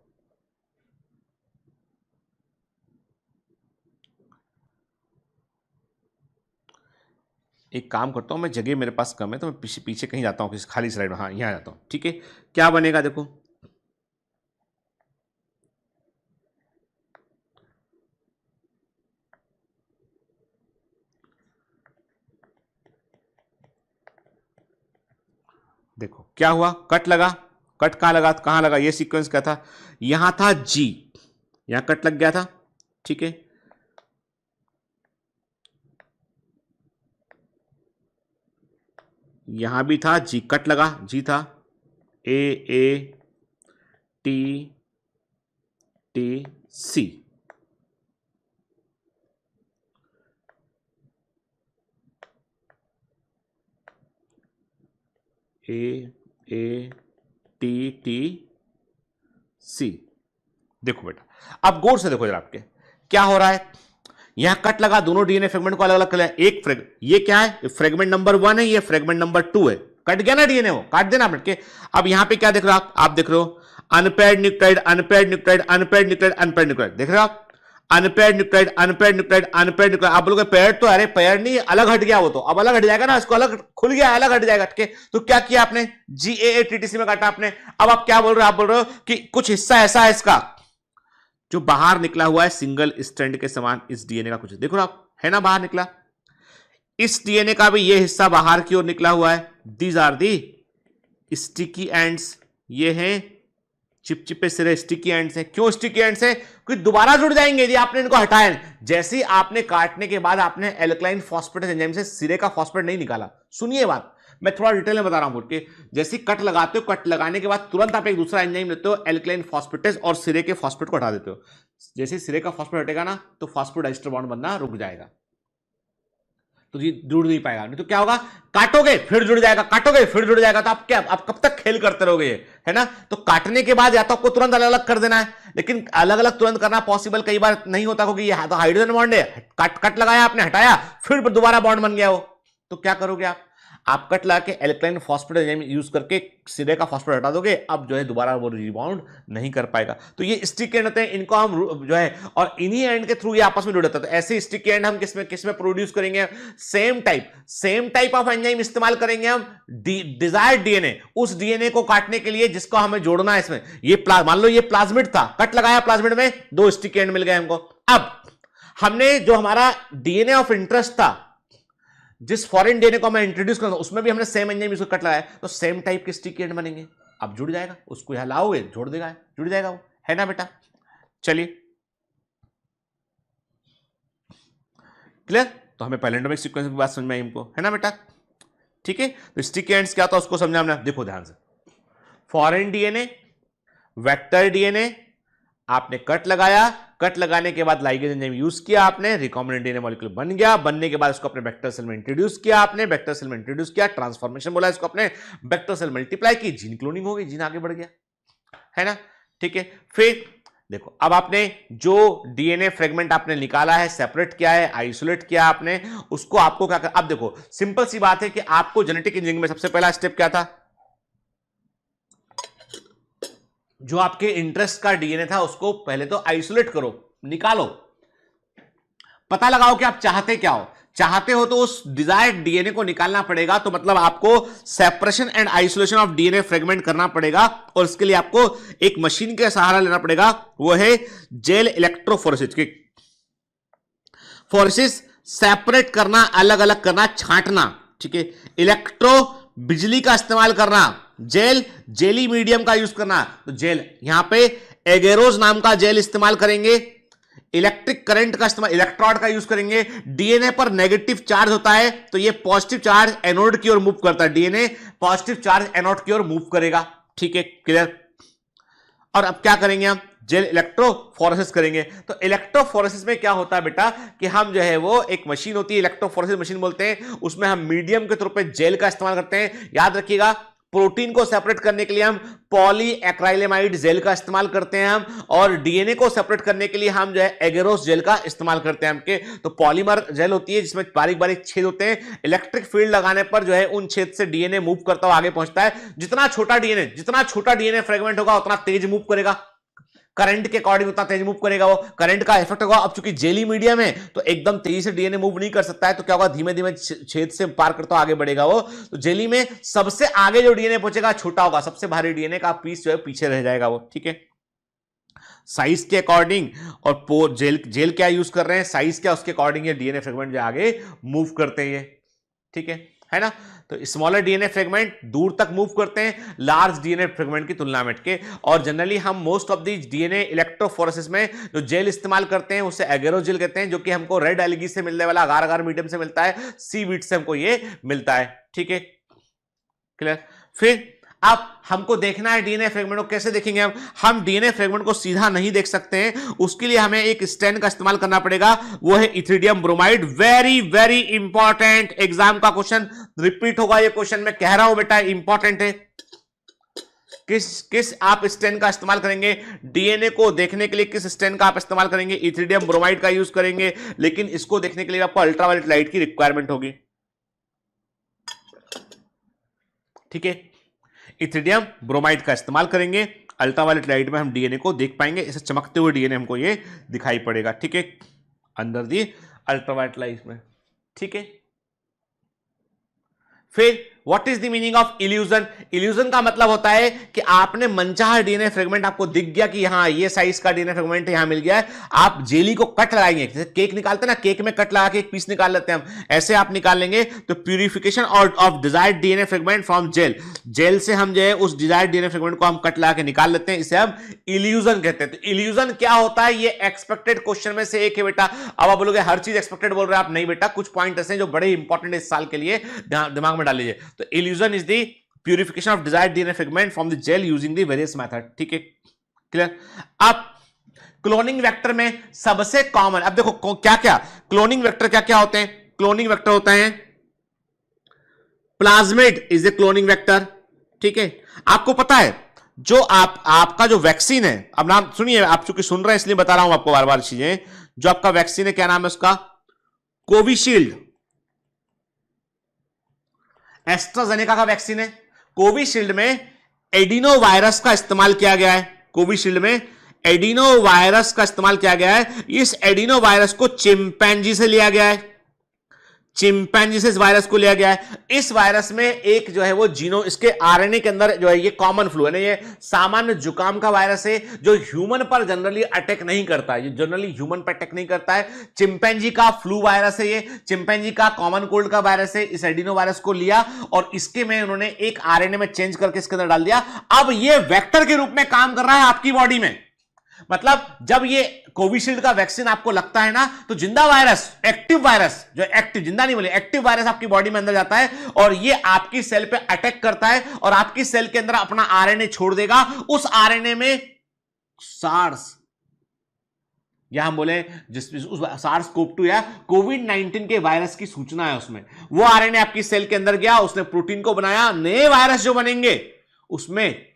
एक काम करता हूं, मैं जगह मेरे पास कम है तो मैं पीछे कहीं जाता हूं, किसी खाली स्लाइड में, हाँ यहां जाता हूं, ठीक है। क्या बनेगा देखो, देखो क्या हुआ, कट लगा, कट कहां लगा, ये सीक्वेंस क्या था, यहां था G, यहां कट लग गया था, ठीक है, यहां भी था जी, कट लगा, जी था, A A T T C, A A T T C. देखो बेटा, अब गौर से देखो जरा, आपके क्या हो रहा है, यहां कट लगा, दोनों डीएनए फ्रेगमेंट को अलग अलग कर लिया, ये क्या है, फ्रेगमेंट नंबर 1 है, ये फ्रेगमेंट नंबर 2 है, कट गया ना डीएनए, वो काट देना आपने के। अब यहां पे क्या देख रहे हो आप देख रहे हो unpaired nucleotide, unpaired nucleotide, unpaired nucleotide, unpaired nucleotide, देख रहे हो आप, unpaired nucleotide, unpaired nucleotide, unpaired nucleotide. आप बोलोगे पेयर्ड तो, अरे पेयर्ड नहीं, अलग हट गया वो तो, अब अलग हट जाएगा ना, इसको अलग खुल गया, अलग हट जाएगा हट के। तो क्या किया आपने, GAATTC में काटा आपने। अब आप क्या बोल रहे हो, आप बोल रहे हो कि कुछ हिस्सा ऐसा है इसका जो बाहर निकला हुआ है सिंगल स्ट्रैंड के समान, इस डीएनए का कुछ देखो आप, है ना बाहर निकला, इस डीएनए का भी ये हिस्सा बाहर की ओर निकला हुआ है। These are the sticky ends, ये हैं चिपचिपे सिरे, स्टिकी एंड्स हैं। क्यों स्टिकी एंड्स हैं, क्योंकि दोबारा जुड़ जाएंगे यदि आपने इनको हटाया। जैसे ही आपने काटने के बाद आपने एल्कलाइन फॉस्फेटेज एंजाइम से सिरे का फॉस्फेट नहीं निकाला, सुनिए बात, मैं थोड़ा डिटेल में बता रहा हूं बोल के। जैसे कट लगाते हो, कट लगाने के बाद तुरंत आप एक दूसरा एंजाइम लेते हो, एल्कलाइन फॉस्फेटेज, और सिरे के फॉस्फेट को हटा देते हो। जैसे सिरे का फॉस्फेट हटेगा ना, तो फॉस्फोडाइस्टर बॉन्ड बनना रुक जाएगा, तो ये जुड़ नहीं पाएगा। नहीं तो क्या होगा, काटोगे फिर जुड़ जाएगा, काटोगे फिर जुड़ जाएगा, तो आप क्या, आप कब तक खेल करते रहोगे ये, है ना। तो काटने के बाद या तो आपको तुरंत अलग अलग कर देना है, लेकिन अलग अलग तुरंत करना पॉसिबल कई बार नहीं होता, क्योंकि ये तो हाइड्रोजन बॉन्ड है, कट लगाया आपने, हटाया, फिर दोबारा बॉन्ड बन गया वो, तो क्या करोगे आप कट लगा के एल्कलाइन फॉस्फेट एंजाइम यूज करके सिरे का फॉस्फेट हटा दोगे, अब जो है दोबारा वो रिबाउंड नहीं कर पाएगा। तो ये स्टिक एंड होते हैं, इनको हम जो है, और इन्हीं एंड के थ्रू ये आपस में जुड़ जाता है। तो ऐसे स्टिक एंड हम किसमें प्रोड्यूस करेंगे, सेम टाइप ऑफ एंजाइम इस्तेमाल करेंगे हम, डिजायर्ड डीएनए, उस डीएनए को काटने के लिए जिसको हमें जोड़ना है इसमें। ये मान लो ये प्लाज्मिड था, कट लगाया प्लाज्मिड में, 2 स्टिक एंड मिल गए हमको। अब हमने जो हमारा डीएनए ऑफ इंटरेस्ट था, जिस फॉरेन डीएनए को मैं इंट्रोड्यूस करता हूं, उसमें भी हमने सेम एंजाइम इसको कट लगाया, तो सेम टाइप के स्टिकी एंड बनेंगे। अब जुड़ जाएगा, उसको यहां लाओगे, जोड़ देगा, जुड़ जाएगा वो, है ना बेटा। चलिए क्लियर, तो हमें पैलेंडोमिक सीक्वेंस की बात समझ में आई हमको, है ना बेटा। ठीक है, तो स्टिकी एंड्स क्या था उसको समझा हमने। देखो ध्यान से, फॉरेन डीएनए, वेक्टर डीएनए, आपने कट लगाया, कट लगाने के बाद लाइगेज एंजाइम यूज किया आपने, रिकॉम्बिनेंट डीएनए मॉलिक्यूल बन गया, बनने के बाद उसको अपने वेक्टर सेल में इंट्रोड्यूस किया आपने, वेक्टर सेल में इंट्रोड्यूस किया, ट्रांसफॉर्मेशन बोला इसको, अपने वेक्टर सेल मल्टीप्लाई की, जीन क्लोनिंग हो गई, जीन आगे बढ़ गया, है ना। ठीक है, फिर देखो, अब आपने जो डीएनए फ्रेगमेंट आपने निकाला है, सेपरेट किया है, आइसोलेट किया आपने, उसको आपको क्या कर, अब देखो सिंपल सी बात है कि आपको जेनेटिक इंजीनियरिंग में सबसे पहला स्टेप क्या था, जो आपके इंटरेस्ट का डीएनए था उसको पहले तो आइसोलेट करो, निकालो, पता लगाओ कि आप चाहते क्या हो। चाहते हो तो उस डिजायर्ड डीएनए को निकालना पड़ेगा, तो मतलब आपको separation and isolation of DNA fragment करना पड़ेगा, और इसके लिए आपको एक मशीन का सहारा लेना पड़ेगा, वो है जेल इलेक्ट्रोफोरेसिस की। फोरेसिस सेपरेट करना, अलग अलग करना, छांटना, ठीक है। इलेक्ट्रो, बिजली का इस्तेमाल करना, जेल, जेली मीडियम का यूज करना, तो जेल यहां पे एगेरोज नाम का जेल इस्तेमाल करेंगे, इलेक्ट्रिक करंट का इस्तेमाल, इलेक्ट्रोड का यूज करेंगे। डीएनए पर नेगेटिव चार्ज होता है, तो ये पॉजिटिव चार्ज एनोड की ओर मूव करता है, डीएनए पॉजिटिव चार्ज एनोड की ओर मूव करेगा, ठीक है, क्लियर। और अब क्या करेंगे हम, जेल इलेक्ट्रोफोरेसिस करेंगे। तो इलेक्ट्रोफोरेसिस में क्या होता है बेटा, कि हम जो है वो एक मशीन होती है, इलेक्ट्रोफोरेसिस मशीन बोलते हैं, उसमें हम मीडियम के तौर पे जेल का इस्तेमाल करते हैं। याद रखिएगा, प्रोटीन को सेपरेट करने के लिए हम पॉलीएक्राइलेमाइड जेल का इस्तेमाल करते हैं हम, और डीएनए को सेपरेट करने के लिए हम जो है एगेरोस जेल का इस्तेमाल करते हैं हमके। तो पॉलीमर जेल होती है जिसमें बारीक बारीक छेद होते हैं, इलेक्ट्रिक फील्ड लगाने पर जो है उन छेद से डीएनए मूव करता हुआ आगे पहुंचता है। जितना छोटा डीएनए फ्रेगमेंट होगा उतना तेज मूव करेगा, करंट के अकॉर्डिंग उतना तेज मूव करेगा, वो करंट का इफेक्ट होगा। अब चूंकि जेली मीडियम है तो एकदम तेजी से डीएनए मूव नहीं कर सकता है, तो क्या होगा, धीमे धीमे छेद से पार करता आगे बढ़ेगा वो। तो जेली में सबसे आगे जो डीएनए पहुंचेगा छोटा होगा, सबसे भारी डीएनए का पीस जो है पीछे रह जाएगा वो, ठीक है। साइज के अकॉर्डिंग, और जेल क्या यूज कर रहे हैं, साइज क्या, उसके अकॉर्डिंग ये डीएनए फ्रेगमेंट जो आगे मूव करते हैं, ठीक है ना। तो स्मॉलर डीएनए फ्रेगमेंट दूर तक मूव करते हैं लार्ज डीएनए फ्रेगमेंट की तुलना में के, और जनरली हम most of the DNA electrophoresis में जो जेल इस्तेमाल करते हैं उसे एगेरोजेल कहते हैं, जो कि हमको रेड एल्गी से मिलने वाला अगार अगार मीडियम से मिलता है, सीवीड से हमको ये मिलता है। ठीक है, क्लियर। फिर अब हमको देखना है डीएनए फ्रेगमेंट को कैसे देखेंगे हम डीएनए फ्रेगमेंट को सीधा नहीं देख सकते हैं, उसके लिए हमें एक स्टेन का इस्तेमाल करना पड़ेगा, वो है ethidium bromide. Very very important, exam का क्वेश्चन रिपीट होगा ये क्वेश्चन, मैं कह रहा हूं बेटा इंपॉर्टेंट है। किस आप स्टेन का इस्तेमाल करेंगे डीएनए को देखने के लिए, किस स्टेन का आप इस्तेमाल करेंगे? इथ्रीडियम ब्रोमाइड का यूज करेंगे, लेकिन इसको देखने के लिए आपको अल्ट्रावायलेट लाइट की रिक्वायरमेंट होगी। ठीक है, इथ्रीडियम ब्रोमाइड का इस्तेमाल करेंगे, अल्ट्रावायलेट लाइट में हम डीएनए को देख पाएंगे, इसे चमकते हुए डीएनए हमको ये दिखाई पड़ेगा। ठीक है, अंडर दी अल्ट्रावायलेट लाइट में। ठीक है, फिर what is the meaning of illusion? Illusion का मतलब होता है कि आपने मनचाहा डीएनए फ्रेगमेंट आपको दिख गया कि हाँ ये साइज का डीएनए फ्रेगमेंट यहां मिल गया है, आप जेली को कट लगाएंगे, जैसे केक निकालते हैं ना, केक में कट लगा के एक पीस निकाल लेते हैं हम, ऐसे आप निकाल लेंगे। तो purification of desired DNA fragment from gel, gel से हम जो है उस डिजायर्ड डीएनए फ्रेगमेंट को हम कट लगा के निकाल लेते हैं, इसे हम इल्यूजन कहते हैं। तो इल्यूजन क्या होता है? ये एक्सपेक्टेड क्वेश्चन में से एक है बेटा। अब आप बोलोगे हर चीज एक्सपेक्टेड बोल रहे हैं आप, नहीं बेटा, कुछ पॉइंट ऐसे हैं जो बड़े इंपॉर्टेंट है इस साल के लिए, दिमाग में डाल लीजिए। तो elution is the purification of desired DNA fragment from the gel using the various method. ठीक है, क्लियर। अब क्लोनिंग वेक्टर में सबसे कॉमन, अब देखो क्या क्या क्लोनिंग वेक्टर क्या क्या होते हैं। क्लोनिंग वेक्टर होते हैं plasmid is a cloning vector. ठीक है, आपको पता है जो आपका जो वैक्सीन है, अब नाम सुनिए, आप चूंकि सुन रहे हैं इसलिए बता रहा हूं आपको बार बार चीजें, जो आपका वैक्सीन है क्या नाम है उसका? कोविशील्ड। एस्ट्राजेनेका का वैक्सीन है। कोविशील्ड में एडिनो वायरस का इस्तेमाल किया गया है। कोविशील्ड में एडिनो वायरस का इस्तेमाल किया गया है। इस एडिनो वायरस को चिंपैंजी से लिया गया है, चिंपैंजी से इस वायरस को लिया गया है। इस वायरस में एक जो है वो जीनो, इसके आरएनए के अंदर जो है ये कॉमन फ्लू है ना, ये सामान्य जुकाम का वायरस है जो ह्यूमन पर जनरली अटैक नहीं करता है, ये जनरली ह्यूमन पर अटैक नहीं करता है। चिंपैंजी का फ्लू वायरस है, ये चिंपैंजी का कॉमन कोल्ड का वायरस है। इस एडिनो वायरस को लिया और इसके में उन्होंने एक आरएनए में चेंज करके इसके अंदर डाल दिया। अब ये वेक्टर के रूप में काम कर रहा है आपकी बॉडी में। मतलब जब ये कोविशील्ड का वैक्सीन आपको लगता है ना, तो जिंदा वायरस, एक्टिव वायरस, जो एक्टिव, जिंदा नहीं बोले, एक्टिव वायरस आपकी बॉडी में अंदर जाता है और ये आपकी सेल पे अटैक करता है और आपकी सेल के अंदर अपना आरएनए छोड़ देगा। उस आरएनए में सार्स, या हम बोले सार्स कोव-2 या कोविड-19 के वायरस की सूचना है उसमें, वो आरएनए आपकी सेल के अंदर गया, उसने प्रोटीन को बनाया। नए वायरस जो बनेंगे उसमें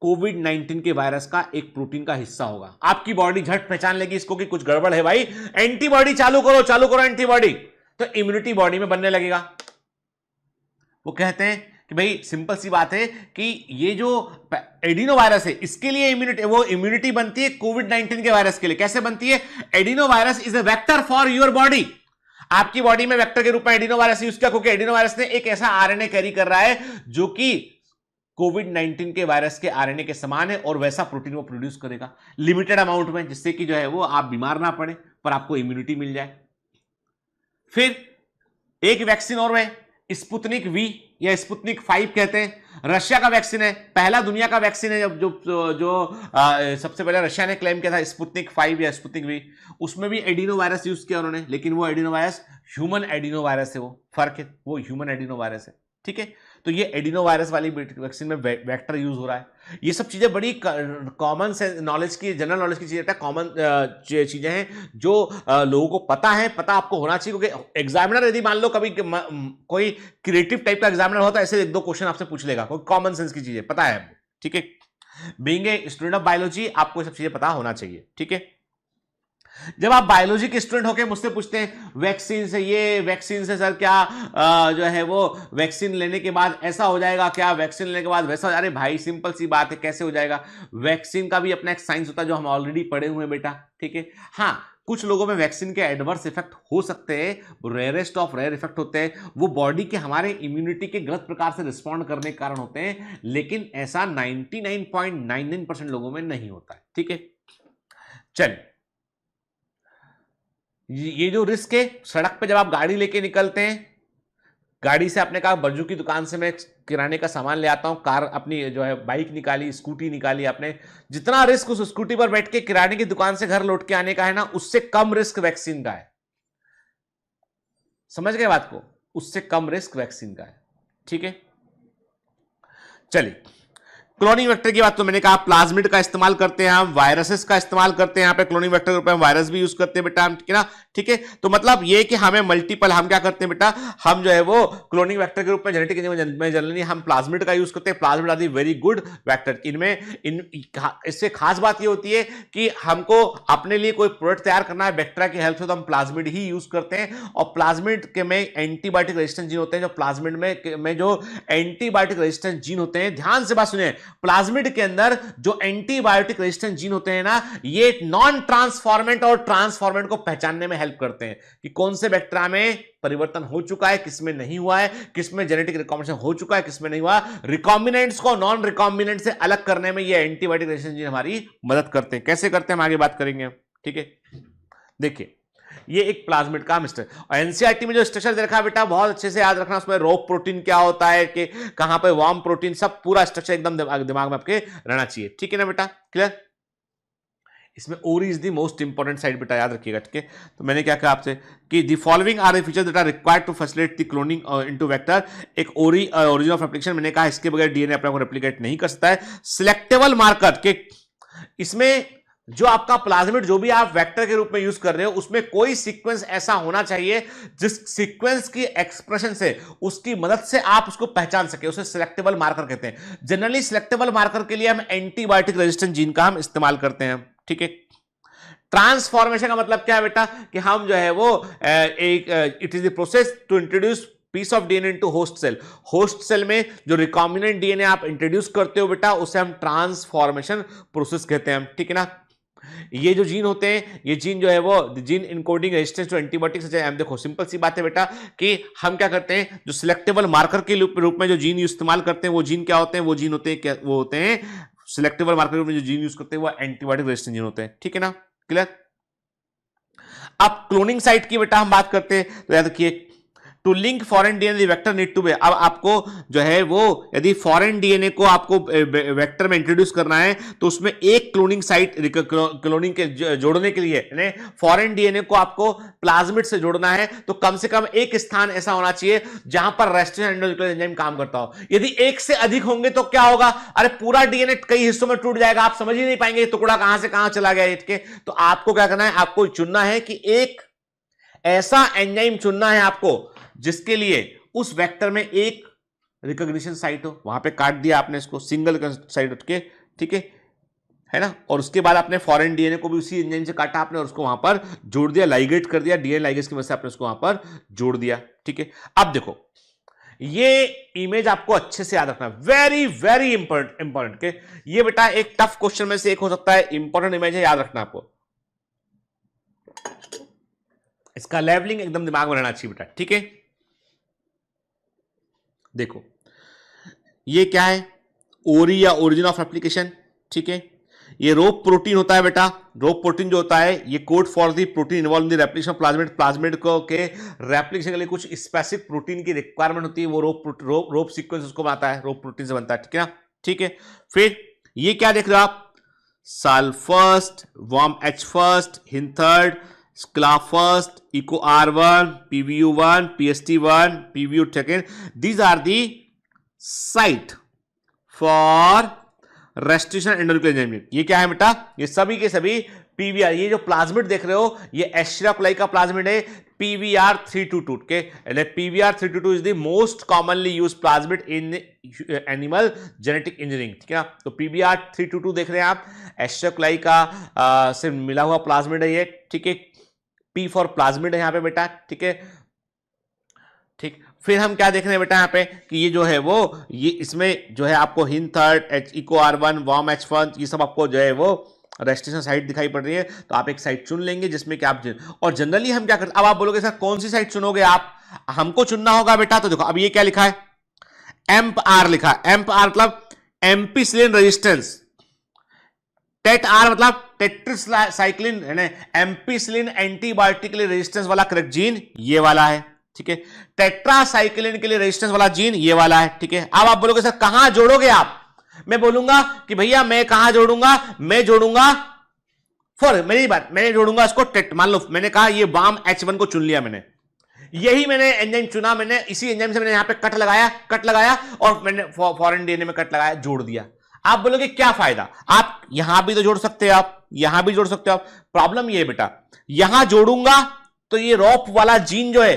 कोविड-19 के वायरस का एक प्रोटीन का हिस्सा होगा। आपकी बॉडी झट पहचान लेगी इसको कि कुछ गड़बड़ है भाई, एंटीबॉडी चालू करो एंटीबॉडी, तो इम्यूनिटी बॉडी में बनने लगेगा। वो कहते हैं कि भाई सिंपल सी बात है कि ये जो एडिनो वायरस है इसके लिए इम्यूनिटी, वो इम्यूनिटी बनती है कोविड-19 के वायरस के लिए। कैसे बनती है? Adeno virus is a vector for your body. आपकी बॉडी में वेक्टर के रूप में एडिनो वायरस यूज किया, क्योंकि एडिनो वायरस ने एक ऐसा आरएनए कैरी कर रहा है जो कि कोविड-19 के वायरस के आरएनए के समान है और वैसा प्रोटीन वो प्रोड्यूस करेगा लिमिटेड अमाउंट में, जिससे कि जो है वो आप बीमार ना पड़े पर आपको इम्यूनिटी मिल जाए। फिर एक वैक्सीन और है स्पुतनिक वी या स्पुतनिक 5 कहते हैं। रशिया का वैक्सीन है, पहला दुनिया का वैक्सीन है जो सबसे पहले रशिया ने क्लेम किया था, स्पुतनिक 5 या स्पुतनिक वी। उसमें भी एडिनो वायरस यूज किया उन्होंने, लेकिन वो adeno virus human adeno virus है, वो फर्क है, वो ह्यूमन एडिनो वायरस है। ठीक है, तो ये एडिनो वायरस वाली वैक्सीन में वेक्टर यूज हो रहा है। ये सब चीजें बड़ी कॉमन से नॉलेज की, जनरल नॉलेज की चीजें, कॉमन चीजें हैं जो लोगों को पता है, पता आपको होना चाहिए। क्योंकि एग्जामिनर यदि मान लो कभी कोई क्रिएटिव टाइप का एग्जामिनर होता है, ऐसे एक दो क्वेश्चन आपसे पूछ लेगा, कोई कॉमन सेंस की चीजें पता है। ठीक है, being a student of biology आपको ये सब चीजें पता होना चाहिए। ठीक है, जब आप बायोलॉजी के स्टूडेंट होकर मुझसे पूछते हैं वैक्सीन से ये, वैक्सीन से सर क्या जो है वो वैक्सीन लेने के बाद ऐसा हो जाएगा, क्या वैक्सीन लेने के बाद वैसा? अरे भाई सिंपल सी बात है, कैसे हो जाएगा? वैक्सीन का भी अपना एक साइंस होता है जो हम ऑलरेडी पढ़े हुए हैं बेटा। ठीक है, हाँ कुछ लोगों में वैक्सीन के एडवर्स इफेक्ट हो सकते हैं, रेयरेस्ट ऑफ रेयर इफेक्ट होते हैं, वो बॉडी के हमारे इम्यूनिटी के गलत प्रकार से रिस्पॉन्ड करने के कारण होते हैं, लेकिन ऐसा 99.99% लोगों में नहीं होता है। ठीक है, चलिए, ये जो रिस्क है, सड़क पे जब आप गाड़ी लेके निकलते हैं गाड़ी से आपने कहा बरजू की दुकान से मैं किराने का सामान ले आता हूं, कार अपनी जो है बाइक निकाली, स्कूटी निकाली आपने, जितना रिस्क उस स्कूटी पर बैठ के किराने की दुकान से घर लौट के आने का है ना, उससे कम रिस्क वैक्सीन का है। समझ गए बात को? उससे कम रिस्क वैक्सीन का है। ठीक है, चलिए क्लोनिंग वेक्टर की बात तो मैंने कहा प्लाज्मिड का इस्तेमाल करते हैं हम, वायरसेस का इस्तेमाल करते हैं, यहाँ पे क्लोनिंग वेक्टर के रूप में वायरस भी यूज करते हैं बेटा हम, ठीक है ना। ठीक है, तो मतलब ये कि हमें मल्टीपल, हम क्या करते हैं बेटा, हम जो है वो क्लोनिंग वेक्टर के रूप में जेनेटिक में जनरली हम प्लाज्मिड का यूज करते हैं। Plasmid are the very good vector. इनमें इससे खास बात ये होती है कि हमको अपने लिए कोई प्रोडक्ट तैयार करना है बैक्टीरिया की हेल्प से, तो हम प्लाज्मिड ही यूज करते हैं। और प्लाज्मिड के में एंटीबायोटिक रेजिस्टेंस जीन होते हैं, जो प्लाज्मिड में जो एंटीबायोटिक रेजिस्टेंस जीन होते हैं, ध्यान से बात सुनिए, प्लाज्मिड के अंदर जो एंटीबायोटिक रेजिस्टेंस जीन होते हैं ना, ये नॉन ट्रांसफॉर्मेंट और ट्रांसफॉर्मेंट को पहचानने में हेल्प करते हैं कि कौन से बैक्टीरिया में परिवर्तन हो चुका है, किसमें नहीं हुआ है, किसमें जेनेटिक रिकॉम्बिनेशन हो चुका है, किसमें नहीं हुआ। रिकॉम्बिनेंट्स को नॉन रिकॉम्बिनेंट से अलग करने में ये एंटीबायोटिक रेजिस्टेंस जीन हमारी मदद करते हैं। कैसे करते हैं हम आगे बात करेंगे। ठीक है, देखिए ये एक प्लाज्मिड का मिस्टर, और एनसीईआरटी में जो स्ट्रक्चर देखा बेटा बहुत अच्छे से याद रखना, उसमें रोप प्रोटीन क्या होता है, कि कहां पे वार्म प्रोटीन, सब पूरा स्ट्रक्चर एकदम दिमाग में आपके रहना चाहिए। ठीक है ना बेटा, क्लियर। इसमें ओरी is the most important side बेटा, याद रखिएगा। ठीक है, तो मैंने क्या कहा आपसे कि the following are the features that are required to facilitate the cloning into vector. एक ओरी ओरिजिन ऑफ रेप्लिकेशन, मैंने कहा इसके बगैर डीएनए अपने को रेप्लिकेट नहीं कर सकता है। सिलेक्टेबल मार्कर के, इसमें जो आपका प्लाज्मिड जो भी आप वेक्टर के रूप में यूज कर रहे हो, उसमें कोई सीक्वेंस ऐसा होना चाहिए जिस सीक्वेंस की एक्सप्रेशन से, उसकी मदद से आप उसको पहचान सके, उसे सिलेक्टेबल मार्कर कहते हैं। जनरली सिलेक्टेबल मार्कर के लिए हम एंटीबायोटिक रेजिस्टेंट जीन का हम इस्तेमाल करते हैं। ठीक है, ट्रांसफॉर्मेशन का मतलब क्या है बेटा, कि हम जो है वो it is the process to introduce piece of DNA into host cell. Host cell में जो रिकॉम्बिनेंट डीएनए आप इंट्रोड्यूस करते हो बेटा, उसे हम ट्रांसफॉर्मेशन प्रोसेस कहते हैं। ठीक है ना, ये जो जीन होते हैं, ये जीन जो है वो gene encoding resistance to antibiotics. देखो सिंपल सी बात है बेटा कि हम क्या करते हैं, जो सिलेक्टेबल मार्कर के रूप में जो जीन इस्तेमाल करते हैं, वो जीन क्या होते हैं, वो जीन होते हैं क्या, वो होते हैं सिलेक्टेबल मार्कर के रूप में जो जीन यूज करते हैं वो एंटीबायोटिक रेजिस्टेंट जीन होते हैं। ठीक है ना, क्लियर। अब क्लोनिंग साइट की बेटा हम बात करते हैं, तो याद रखिए to link foreign DNA vector need to be. अब आपको जो है वो यदि फॉरेन डीएनए को आपको वेक्टर में इंट्रोड्यूस करना है, तो उसमें एक क्लोनिंग साइट क्लोनिंग के जोड़ने के लिए फॉरेन डीएनए को आपको प्लाज्मिड से जोड़ना है, तो कम से कम एक स्थान ऐसा होना चाहिए जहां पर रेस्टिनेंट एंडोन्यूक्लियर एंजाइम काम करता हो। यदि एक से अधिक होंगे तो क्या होगा, अरे पूरा डीएनए कई हिस्सों में टूट जाएगा, आप समझ ही नहीं पाएंगे टुकड़ा कहां से कहां चला गया इसके। तो आपको क्या करना है, आपको चुनना है कि एक ऐसा एंजाइम चुनना है आपको जिसके लिए उस वेक्टर में एक रिकॉग्निशन साइट हो। वहां पे काट दिया आपने इसको, सिंगल साइट उठ के, ठीक है ना, और उसके बाद आपने फॉरेन डीएनए को भी उसी एंजाइम से काटा आपने और उसको वहां पर जोड़ दिया, लाइगेट कर दिया, डीएनए लाइगेज की वजह से आपने उसको वहां पर जोड़ दिया। ठीक है, अब देखो ये इमेज आपको अच्छे से याद रखना, वेरी वेरी इंपॉर्टेंट के ये बेटा एक टफ क्वेश्चन में से एक हो सकता है, इंपॉर्टेंट इमेज है, याद रखना आपको, इसका लेवलिंग एकदम दिमाग में रहना चाहिए बेटा। ठीक है, देखो ये क्या है, ओरी या ओरिजिन ऑफ एप्लीकेशन। ठीक है, ये रोप प्रोटीन होता है बेटा, रोप प्रोटीन जो होता है ये code for the protein involve in the replication of plasmid. Plasmid को के रेप्लिकेशन के लिए कुछ स्पेसिफिक प्रोटीन की रिक्वायरमेंट होती है, वो रोप सीक्वेंस उसको बनाता है, रोप प्रोटीन से बनता है। ठीक है ना, ठीक है, फिर ये क्या देख रहे हो आप, साल फर्स्ट, वॉर्म एच फर्स्ट, हिन थर्ड, स्क्ला फर्स्ट, Eco R1, PVU1, PST1, PVU second. These are the site for restitution endonuclear enzyme। ये क्या है बेटा, ये सभी के सभी PVR, ये जो प्लाज्मिड देख रहे हो ये एश्चेरिया कोलाई का प्लाज्मिड है, PVR322 के, PVR322 is the most commonly use plasmid in animal genetic engineering. ठीक है ना, तो PVR322 देख रहे हैं आप, एश्चेरिया कोलाई का से मिला हुआ प्लाज्मिड है ये। ठीक है, P फॉर प्लाज्मिड है यहाँ पे बेटा। ठीक है, ठीक, फिर हम क्या देख रहे हैं बेटा यहाँ पे कि ये जो है वो ये इसमें जो है आपको हिन third, eco R1, warm H1, ये सब आपको जो है वो रेस्टिनेशन साइट दिखाई पड़ रही है, तो आप एक साइट चुन लेंगे जिसमें कि आप और जनरली हम क्या करते हैं, अब आप बोलोगे सर कौन सी साइट चुनोगे आप, हमको चुनना होगा बेटा, तो देखो अब ये क्या लिखा है, एम्प-R लिखा है, एम्प-R मतलब एम्पिसिलिन रेजिस्टेंस, टेट-R मतलब टेट्रासाइक्लिन एम्पिसिलिन एंटीबायोटिकली रेजिस्टेंस वाला करेक्ट जीन ये वाला है। ठीक है। टेट्रासाइक्लिन के लिए रेजिस्टेंस वाला जीन ये वाला है, ठीक है। अब आप बोलोगे सर कहां जोड़ोगे आप, मैं बोलूंगा कि भैया मैं कहां जोड़ूंगा, मैं जोड़ूंगा मेरी बात, मैंने जोड़ूंगा इसको मान लो मैंने कहा ये वाम H1 को चुन लिया मैंने, यही मैंने एंजाइम चुना, मैंने इसी एंजाइम से मैंने यहां पे कट लगाया और मैंने फॉरेन डीएनए में कट लगाया, जोड़ दिया। आप बोलोगे क्या फायदा, आप यहां भी तो जोड़ सकते हो, आप यहां भी जोड़ सकते हो। आप प्रॉब्लम ये है बेटा, यहां जोड़ूंगा तो ये रॉप वाला जीन जो है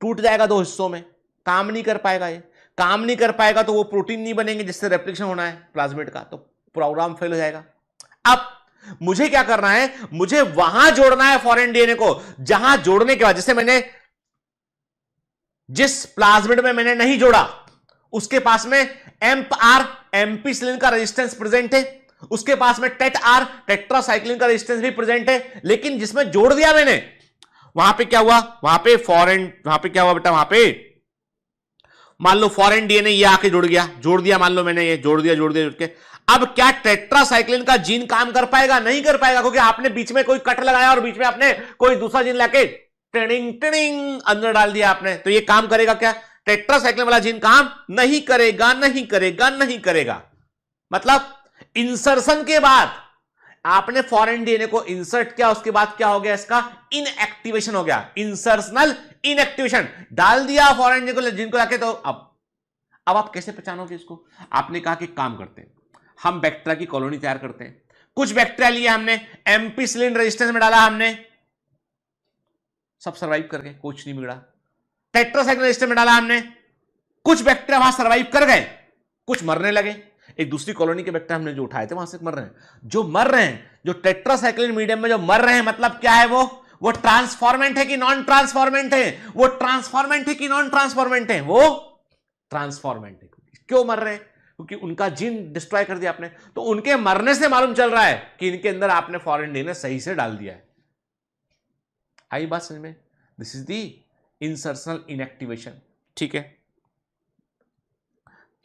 टूट जाएगा दो हिस्सों में, काम नहीं कर पाएगा, ये काम नहीं कर पाएगा तो वो प्रोटीन नहीं बनेंगे जिससे रेप्लिकेशन होना है प्लाज्मिड का, तो प्रोग्राम फेल हो जाएगा। अब मुझे क्या करना है, मुझे वहां जोड़ना है फॉरेन डीएनए को जहां जोड़ने के बाद, जैसे मैंने जिस प्लाज्मिड में मैंने नहीं जोड़ा उसके पास में एम्पीसिलिन का रेजिस्टेंस प्रेजेंट है, उसके पास में टेट्रासाइक्लिन का रेजिस्टेंस भी प्रेजेंट है, लेकिन जिसमें जोड़ दिया मैंने वहां पे क्या हुआ, वहां पे क्या हुआ बेटा, वहां पे मान लो फॉरेन डीएनए ये आके जोड़ दिया, मान लो मैंने ये जोड़ जुड़ के, अब क्या टेट्रासाइक्लिन का जीन काम कर पाएगा, नहीं कर पाएगा, क्योंकि आपने बीच में कोई कट लगाया और बीच में आपने कोई दूसरा जीन लाके टिडिंग अंदर डाल दिया आपने, तो ये काम करेगा क्या, टेट्रासाइक्लिन वाला जीन काम नहीं करेगा। मतलब इंसर्शन के बाद आपने फॉरेन डीएनए को इंसर्ट किया, उसके बाद क्या हो गया, इसका इनएक्टिवेशन हो गया, इंसर्शनल इनएक्टिवेशन, डाल दिया फॉरेन जीन को जाके, तो अब आप कैसे पहचानोगे इसको, आपने कहा कि काम करते हैं हम बैक्टीरिया की कॉलोनी तैयार करते हैं, कुछ बैक्टीरिया लिए हमने, एम्पीसिलिन रेजिस्टेंस में डाला हमने, सब सर्वाइव कर गए, कुछ नहीं बिगड़ा। टेट्रासाइक्लिन रेजिस्टेंस में डाला हमने, कुछ बैक्टीरिया वहां सर्वाइव कर गए, कुछ मरने लगे, एक दूसरी कॉलोनी के बैक्टीरिया हमने जो उठाए थे वहां से मर रहे हैं, जो टेट्रासाइक्लिन मीडियम में जो मर रहे हैं, मतलब क्या है, वो ट्रांसफॉर्मेंट है कि नॉन ट्रांसफॉर्मेंट है, वो ट्रांसफॉर्मेंट है कि नॉन ट्रांसफॉर्मेंट है, वो ट्रांसफॉर्मेंट है। क्यों मर रहे हैं, क्योंकि उनका जीन डिस्ट्रॉय कर दिया आपने, तो उनके मरने से मालूम चल रहा है कि इनके अंदर आपने फॉरेन डीएनए सही से डाल दिया है। आई बात समझ में, this is the insertional inactivation, ठीक है।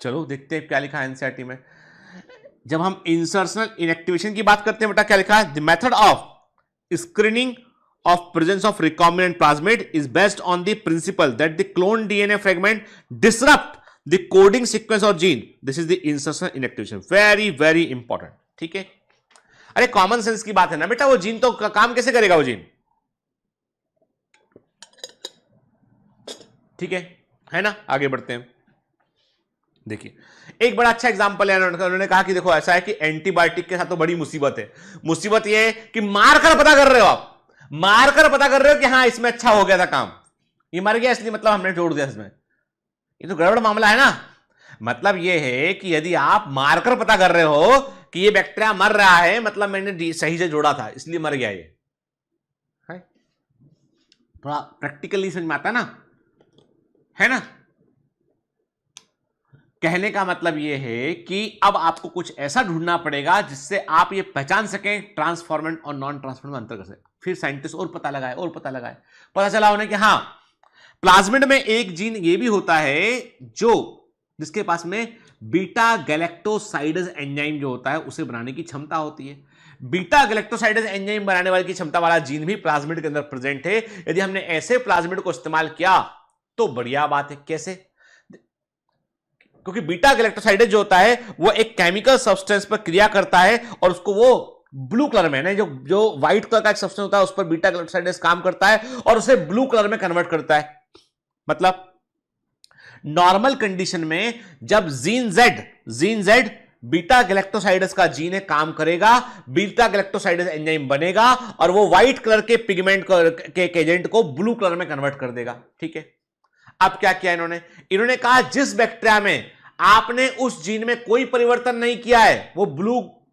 चलो देखते हैं क्या लिखा है एनसीईआरटी में। जब हम इंसर्शनल इनएक्टिवेशन की बात करते हैं बेटा, क्या लिखा है, the method of screening of presence of recombinant plasmid is based on the principle that the clone DNA fragment disrupt the coding sequence of gene. This is the insertion inactivation. Very very important. ठीक है, अरे common sense की बात है ना बेटा, वो gene तो काम कैसे करेगा वो जीन, ठीक है ना। आगे बढ़ते हैं, देखिए एक बड़ा अच्छा एग्जांपल है, उन्होंने कहा कि देखो ऐसा है कि एंटीबायोटिक के साथ तो बड़ी मुसीबत है, मुसीबत ये है कि मारकर पता कर रहे हो आप, मारकर पता कर रहे हो कि हाँ इसमें अच्छा हो गया था काम, ये मर गया इसलिए मतलब हमने जोड़ दिया इसमें, ये तो गड़बड़ मामला है ना। मतलब ये है कि यदि आप मारकर पता कर रहे हो कि ये बैक्टीरिया मर रहा है, मतलब मैंने सही से जोड़ा था इसलिए मर गया, ये है थोड़ा प्रैक्टिकली समझ में आता है ना। कहने का मतलब यह है कि अब आपको कुछ ऐसा ढूंढना पड़ेगा जिससे आप ये पहचान सकें ट्रांसफॉर्मेंट और नॉन ट्रांसफॉर्मेंट में अंतर कर सकें। फिर साइंटिस्ट और पता लगाए, पता चला उन्हें कि हाँ प्लाज्मिड में एक जीन ये भी होता है जो जिसके पास में बीटा गैलेक्टोसाइडेज एंजाइम जो होता है उसे बनाने की क्षमता होती है। बीटा गैलेक्टोसाइडेज एंजाइम बनाने वाली की क्षमता वाला जीन भी प्लाज्मिड के अंदर प्रेजेंट है। यदि हमने ऐसे प्लाज्मिड को इस्तेमाल किया तो बढ़िया बात है। कैसे? क्योंकि बीटा गैलेक्टोसाइडेज जो होता है वो एक केमिकल सब्सटेंस पर क्रिया करता है और उसको वो ब्लू कलर में ना, जो व्हाइट कलर का एक सब्सटेंस होता है उस पर बीटा गैलेक्टोसाइडेज काम करता है और उसे ब्लू कलर में कन्वर्ट करता है। मतलब नॉर्मल कंडीशन में जब जीन जेड बीटा गैलेक्टोसाइडेज का जीन है काम करेगा, बीटा गैलेक्टोसाइडेज एंजाइम बनेगा और वो व्हाइट कलर के पिगमेंट के एजेंट को ब्लू कलर में कन्वर्ट कर देगा। ठीक है, अब क्या किया इन्होंने कहा जिस बैक्टीरिया में आपने उस जीन में कोई परिवर्तन नहीं किया है वो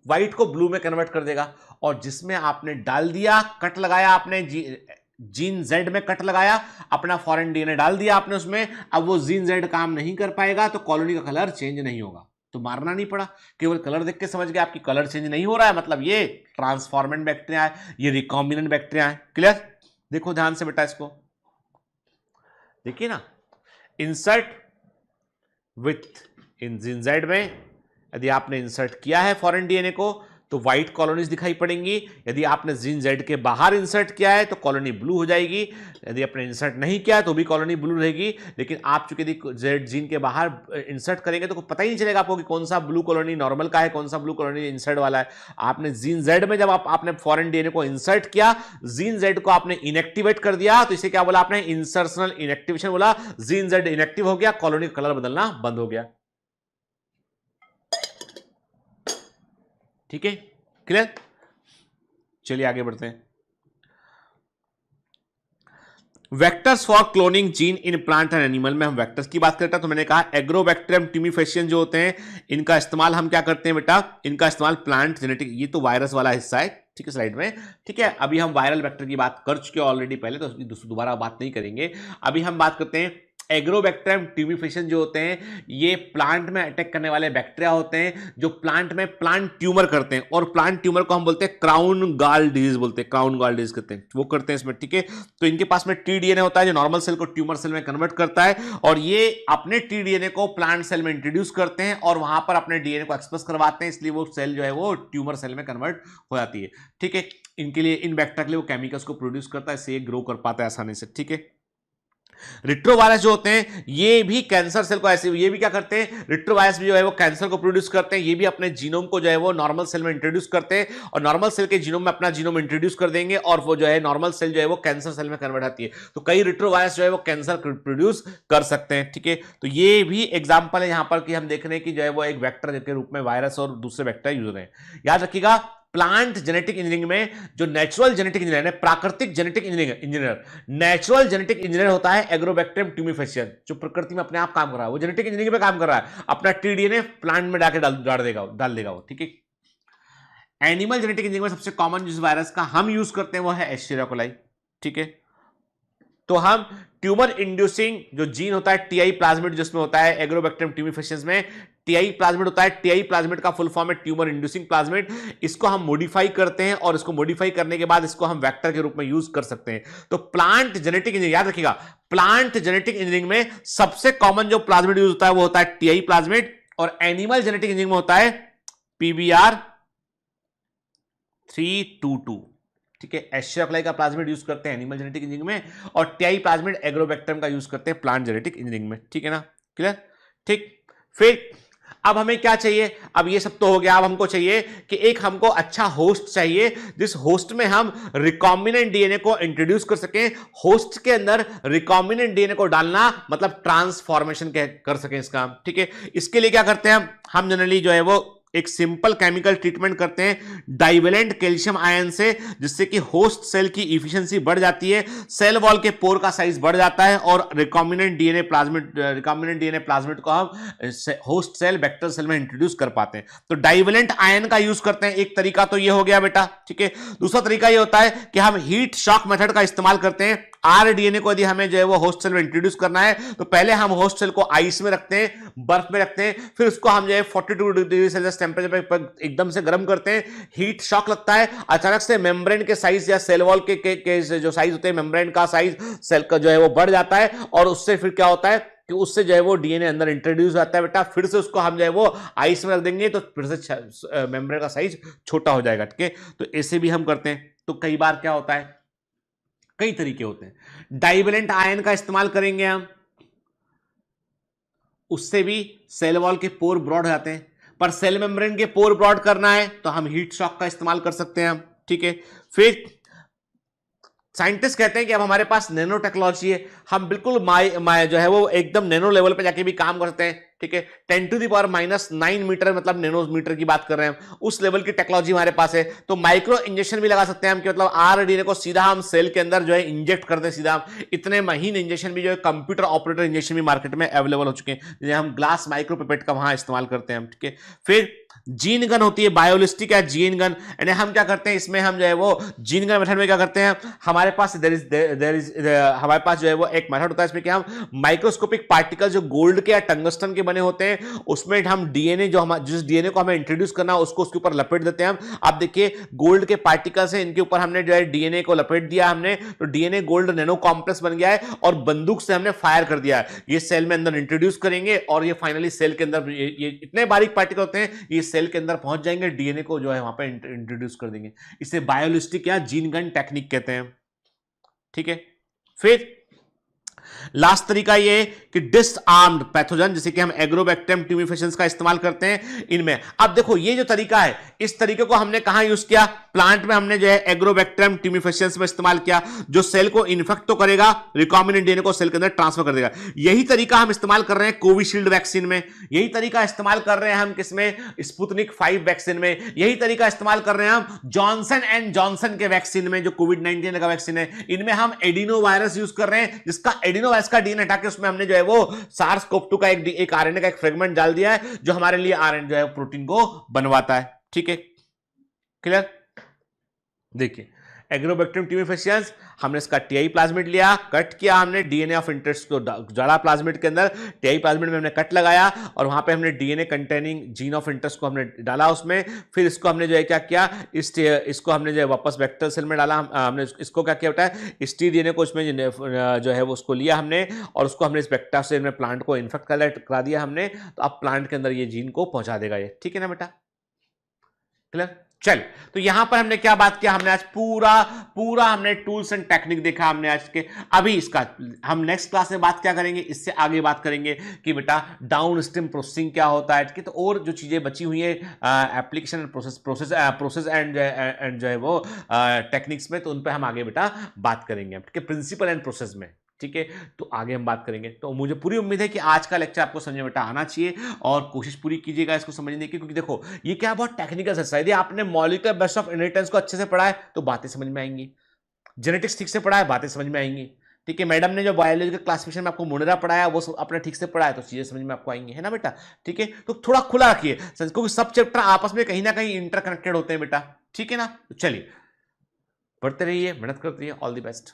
व्हाइट को ब्लू में कन्वर्ट कर देगा, और जिसमें आपने डाल दिया, कट लगाया आपने, जीन जेड में कट लगाया, अपना फॉरेन डीएनए डाल दिया आपने उसमें, अब वो जीन जेड काम नहीं कर पाएगा तो कॉलोनी का कलर चेंज नहीं होगा। तो मारना नहीं पड़ा, केवल कलर देख के समझ गए आपकी कलर चेंज नहीं हो रहा है, मतलब ये ट्रांसफॉर्मेंट बैक्टीरिया है, ये रिकॉम्बिनेंट बैक्टीरिया है। क्लियर? देखो ध्यान से बेटा, इसको देखिए ना, insert with in gene Z में यदि आपने इंसर्ट किया है फॉरेन डीएनए को तो व्हाइट कॉलोनीज दिखाई पड़ेंगी। यदि आपने जीन जेड के बाहर इंसर्ट किया है तो कॉलोनी ब्लू हो जाएगी, यदि आपने इंसर्ट नहीं किया तो भी कॉलोनी ब्लू रहेगी। लेकिन आप चूंकि यदि जेड जीन के बाहर इंसर्ट करेंगे तो पता ही नहीं चलेगा आपको कि कौन सा ब्लू कॉलोनी नॉर्मल का है, कौन सा ब्लू कॉलोनी इंसर्ट वाला है। आपने जीन जेड में जब आपने फॉरेन डीएनए को इंसर्ट किया, जीन जेड को आपने इनएक्टिवेट कर दिया, तो इसे क्या बोला आपने, इंसर्शनल इनएक्टिवेशन बोला। जीन जेड इनएक्टिव हो गया, कॉलोनी का कलर बदलना बंद हो गया। ठीक है, क्लियर? चलिए आगे बढ़ते हैं। Vectors for cloning gene in plant and animal में हम वेक्टर्स की बात करते हैं। तो मैंने कहा एग्रोबैक्टीरियम ट्यूमीफेशियन जो होते हैं, इनका इस्तेमाल हम क्या करते हैं बेटा, इनका इस्तेमाल प्लांट जेनेटिक, ये तो वायरस वाला हिस्सा है, ठीक है, स्लाइड में। ठीक है, अभी हम वायरल वेक्टर की बात कर चुके हैं ऑलरेडी पहले, तो दोबारा बात नहीं करेंगे। अभी हम बात करते हैं एग्रोबैक्टीरियम ट्यूमीफेशियन जो होते हैं, ये प्लांट में अटैक करने वाले बैक्टीरिया होते हैं जो प्लांट में प्लांट ट्यूमर करते हैं, और प्लांट ट्यूमर को हम बोलते हैं क्राउन गॉल डिजीज बोलते हैं, क्राउन गॉल डिजीज कहते हैं, वो करते हैं इसमें। ठीक है, तो इनके पास में टीडीएनए होता है जो नॉर्मल सेल को ट्यूमर सेल में कन्वर्ट करता है, और ये अपने टीडीएनए को प्लांट सेल में इंट्रोड्यूस करते हैं और वहां पर अपने डीएनए को एक्सप्रेस करवाते हैं, इसलिए वो सेल जो है वो ट्यूमर सेल में कन्वर्ट हो जाती है। ठीक है, इनके लिए, इन बैक्टीरिया के लिए वो केमिकल्स को प्रोड्यूस करता है, इससे ये ग्रो कर पाता है आसानी से। ठीक है, रिट्रोवायरस जो होते हैं ये भी कैंसर सेल को ऐसे, ये भी क्या करते हैं, रिट्रोवायरस भी जो है वो कैंसर को प्रोड्यूस करते हैं, ये भी अपने जीनोम को जो है वो नॉर्मल सेल में इंट्रोड्यूस करते हैं, और नॉर्मल सेल के जीनोम में अपना जीनोम इंट्रोड्यूस कर देंगे, और वो जो है नॉर्मल सेल जो है वो कैंसर सेल में कन्वर्ट होती है। तो कई रिट्रोवायरस जो है वो कैंसर प्रोड्यूस कर सकते हैं। ठीक है, तो ये भी एग्जाम्पल है यहां पर कि हम देख रहे हैं कि जो है वो एक वेक्टर के रूप में वायरस और दूसरे वेक्टर यूज हो रहे हैं। याद रखिएगा, प्लांट जेनेटिक इंजीनियरिंग में जो नेचुरल जेनेटिक इंजीनियर है, प्राकृतिक genetic engineer, natural genetic engineer होता है एग्रोबैक्टीरियम ट्यूमीफेशियन, जो प्रकृति में अपने आप काम कर रहा है, वो जेनेटिक इंजीनियरिंग में काम कर रहा है, अपना टीडीएनए प्लांट में डाल देगा वो। ठीक है, एनिमल जेनेटिक इंजीनियरिंग में सबसे कॉमन जिस वायरस का हम यूज करते हैं वो है एस्चेरिया कोलाई। ठीक है, तो हम ट्यूमर इंड्यूसिंग जो जीन होता है टीआई प्लाज्मिड, जिसमें होता है एग्रोबैक्टीरियम ट्यूमीफेशियन में टीआई प्लाज्मिड होता है, टीआई प्लाज्मिड का फुल फॉर्म है ट्यूमर इंड्यूसिंग प्लाज्मिड। इसको हम मॉडिफाई करते हैं, और इसको मॉडिफाई करने के बाद इसको हम वेक्टर के रूप में यूज कर सकते हैं। तो प्लांट जेनेटिक इंजीनियरिंग, याद रखिएगा, प्लांट जेनेटिक इंजीनियरिंग में सबसे कॉमन जो प्लाज्मिड यूज होता है वो होता है टीआई प्लाज्मिड, और एनिमल जेनेटिक इंजीनियरिंग में होता है पीबीआर 322। ठीक है, एस्चेरिया कोलाई का प्लाज्मिड यूज करते हैं एनिमल जेनेटिक इंजीनियरिंग में, और टीआई प्लाज्मिड एग्रोबैक्टीरियम का यूज करते हैं प्लांट जेनेटिक इंजीनियरिंग में। ठीक है ना, क्लियर? ठीक, फिर अब हमें क्या चाहिए, अब ये सब तो हो गया, अब हमको चाहिए कि एक हमको अच्छा होस्ट चाहिए, जिस होस्ट में हम रिकॉम्बिनेंट डीएनए को इंट्रोड्यूस कर सकें। होस्ट के अंदर रिकॉम्बिनेंट डीएनए को डालना मतलब ट्रांसफॉर्मेशन कर सकें इसका। ठीक है, इसके लिए क्या करते हैं हम जनरली जो है वो एक सिंपल केमिकल ट्रीटमेंट करते हैं डाइवेलेंट कैल्शियम आयन से, जिससे कि होस्ट सेल की इफिशिएंसी बढ़ जाती है, सेल वॉल के पोर का साइज बढ़ जाता है, और रिकॉम्बिनेंट डीएनए प्लाज्मिड को हम होस्ट सेल वेक्टर सेल में इंट्रोड्यूस कर पाते हैं। तो डाइवेलेंट आयन का यूज करते हैं, एक तरीका तो ये हो गया बेटा। ठीक है, दूसरा तरीका ये होता है कि हम हीट शॉक मेथड का इस्तेमाल करते हैं। आरडीएनए को यदि हमें जो है वो होस्ट सेल में इंट्रोड्यूस करना है, तो पहले हम होस्ट सेल को आइस में रखते हैं, बर्फ में रखते हैं, फिर उसको हम जो है 42 डिग्री सेल्सियस टेम्परेचर पर एकदम से गर्म करते हैं। हीट शॉक लगता है, अचानक से मेम्ब्रेन के साइज या सेल वॉल के जो साइज होते हैं, मेम्ब्रेन का साइज सेल का जो है वो बढ़ जाता है, और उससे फिर क्या होता है कि उससे जो है वो डीएनए अंदर इंट्रोड्यूस होता है बेटा। फिर से उसको हम जो है वो आइस में रख देंगे, तो फिर से मेम्ब्रेन का साइज छोटा हो जाएगा। ठीक है, तो ऐसे भी हम करते हैं। तो कई बार क्या होता है, कई तरीके होते हैं। डाइवेलेंट आयन का इस्तेमाल करेंगे हम, उससे भी सेल वॉल के पोर ब्रॉड हो जाते हैं, पर सेल मेम्ब्रेन के पोर ब्रॉड करना है तो हम हीट शॉक का इस्तेमाल कर सकते हैं हम। ठीक है, फिर साइंटिस्ट कहते हैं कि अब हमारे पास नैनो टेक्नोलॉजी है, हम बिल्कुल जो है वो एकदम नैनो लेवल पे जाके भी काम कर सकते हैं। ठीक है, 10⁻⁹ मीटर मतलब नैनोमीटर की बात कर रहे हैं हम, उस लेवल की टेक्नोलॉजी हमारे पास है। तो माइक्रो इंजेक्शन भी लगा सकते हैं हम, कि मतलब आरडीएनए को सीधा हम सेल के अंदर जो है इंजेक्ट करते हैं सीधा। इतने महीन इंजेक्शन भी जो है कंप्यूटर ऑपरेटर इंजेक्शन भी मार्केट में अवेलेबल हो चुके हैं, जिन्हें हम ग्लास माइक्रोपिपेट का वहां इस्तेमाल करते हैं हम। ठीक है, फिर जीन गन होती है, बायोलिस्टिक या जीन गन, यानी हम क्या करते हैं इसमें, हम जो है वो जीन गन मेथड में क्या करते हैं, हमारे पास हमारे पास जो है वो एक मेथड होता है इसमें कि हम माइक्रोस्कोपिक पार्टिकल जो गोल्ड के या टंगस्टन के बने होते हैं, उसमें हम डीएनए जिस डीएनए को हमें इंट्रोड्यूस करना है उसको उसके ऊपर लपेट देते हैं हम। आप देखिए गोल्ड के पार्टिकल्स हैं, इनके ऊपर हमने जो है डीएनए को लपेट दिया हमने, तो डीएनए गोल्ड नैनो कॉम्प्लेक्स बन गया है, और बंदूक से हमने फायर कर दिया है। ये सेल में अंदर इंट्रोड्यूस करेंगे, और ये फाइनली सेल के अंदर ये इतने बारीक पार्टिकल होते हैं, ये ये सेल के अंदर पहुंच जाएंगे, डीएनए को जो है वहां पे इंट्रोड्यूस कर देंगे। इसे बायोलिस्टिक या जीन गन टेक्निक कहते हैं, ठीक है। फिर लास्ट तरीका ये है कि डिसआर्म्ड पैथोजन, जैसे कि हम एग्रोबैक्टीरियम ट्यूमिफिकेशंस का इस्तेमाल करते हैं इनमें। अब देखो ये जो तरीका है, इस तरीके को हमने कहां यूज किया, प्लांट में हमने जो है एग्रोबैक्टीरियम ट्यूमिफिकेशंस में इस्तेमाल किया, जो सेल को इन्फेक्ट तो करेगा, रिकॉम्बिनेंट डीएनए को सेल के अंदर ट्रांसफर कर देगा। यही तरीका हम इस्तेमाल कर रहे हैं कोविशील्ड वैक्सीन में, यही तरीका इस्तेमाल कर रहे हैं हम किसमें, स्पुतनिक 5 वैक्सीन में, यही तरीका इस्तेमाल कर रहे हैं हम जॉनसन एंड जॉनसन के वैक्सीन में, जो कोविड-19 का वैक्सीन है। इनमें हम एडिनो वायरस यूज कर रहे हैं, जिसका एडिनो वायरस का डीएनए हटा के उसमें हमने जो है वो SARS-CoV-2 का एक आरएनए का एक फ्रेगमेंट डाल दिया है, जो हमारे लिए आरएनए जो है प्रोटीन को बनवाता है, ठीक है, क्लियर। देखिए एग्रोबैक्टीरियम ट्यूमिफिकेशंस, हमने इसका टीआई प्लाज्मिड लिया, कट किया हमने डीएनए ऑफ इंटरेस्ट को जड़ा प्लाज्मिड के अंदर, टीआई प्लाज्मिड में हमने कट लगाया और वहां पे हमने DNA containing gene of interest को हमने डाला उसमें। फिर इसको हमने जो है क्या किया, इसको हमने जो है वापस वेक्टर सेल में डाला, हमने इसको क्या किया होता है, इस टीडीएनए को इसमें जो है वो उसको लिया हमने और उसको हमने इस वेक्टर सेल में प्लांट को इन्फेक्ट करा दिया हमने, तो अब प्लांट के अंदर ये जीन को पहुंचा देगा ये, ठीक है ना बेटा, क्लियर। चल, तो यहां पर हमने क्या बात किया, हमने आज पूरा हमने टूल्स एंड टेक्निक देखा हमने आज के। अभी इसका हम नेक्स्ट क्लास में बात क्या करेंगे, इससे आगे बात करेंगे कि बेटा डाउन स्ट्रीम प्रोसेसिंग क्या होता है, कि तो और जो चीजें बची हुई है एप्लीकेशन प्रोसेस एंड जो है वो टेक्निक्स में, तो उन पे हम आगे बेटा बात करेंगे, ठीक है, प्रिंसिपल एंड प्रोसेस में, ठीक है। तो आगे हम बात करेंगे। तो मुझे पूरी उम्मीद है कि आज का लेक्चर आपको समझ में बेटा आना चाहिए और कोशिश पूरी कीजिएगा इसको समझने की, क्योंकि देखो ये क्या बहुत टेक्निकल है। यदि आपने मॉलिक्यूलर बेस ऑफ इनहेरिटेंस को अच्छे से पढ़ा है तो बातें समझ में आएंगी, जेनेटिक्स ठीक से पढ़ा है बातें समझ में आएंगी, ठीक है। मैडम ने जो बायोलॉजिकल क्लासिफिकेशन में आपको मोनेरा पढ़ाया वो अपने ठीक से पढ़ा है तो चीजें समझ में आपको आएंगी, है ना बेटा, ठीक है। तो थोड़ा खुला रखिए, क्योंकि सब चैप्टर आपस में कहीं ना कहीं इंटरकनेक्टेड होते हैं बेटा, ठीक है ना। तो चलिए पढ़ते रहिए, मेहनत करते रहिए, ऑल द बेस्ट।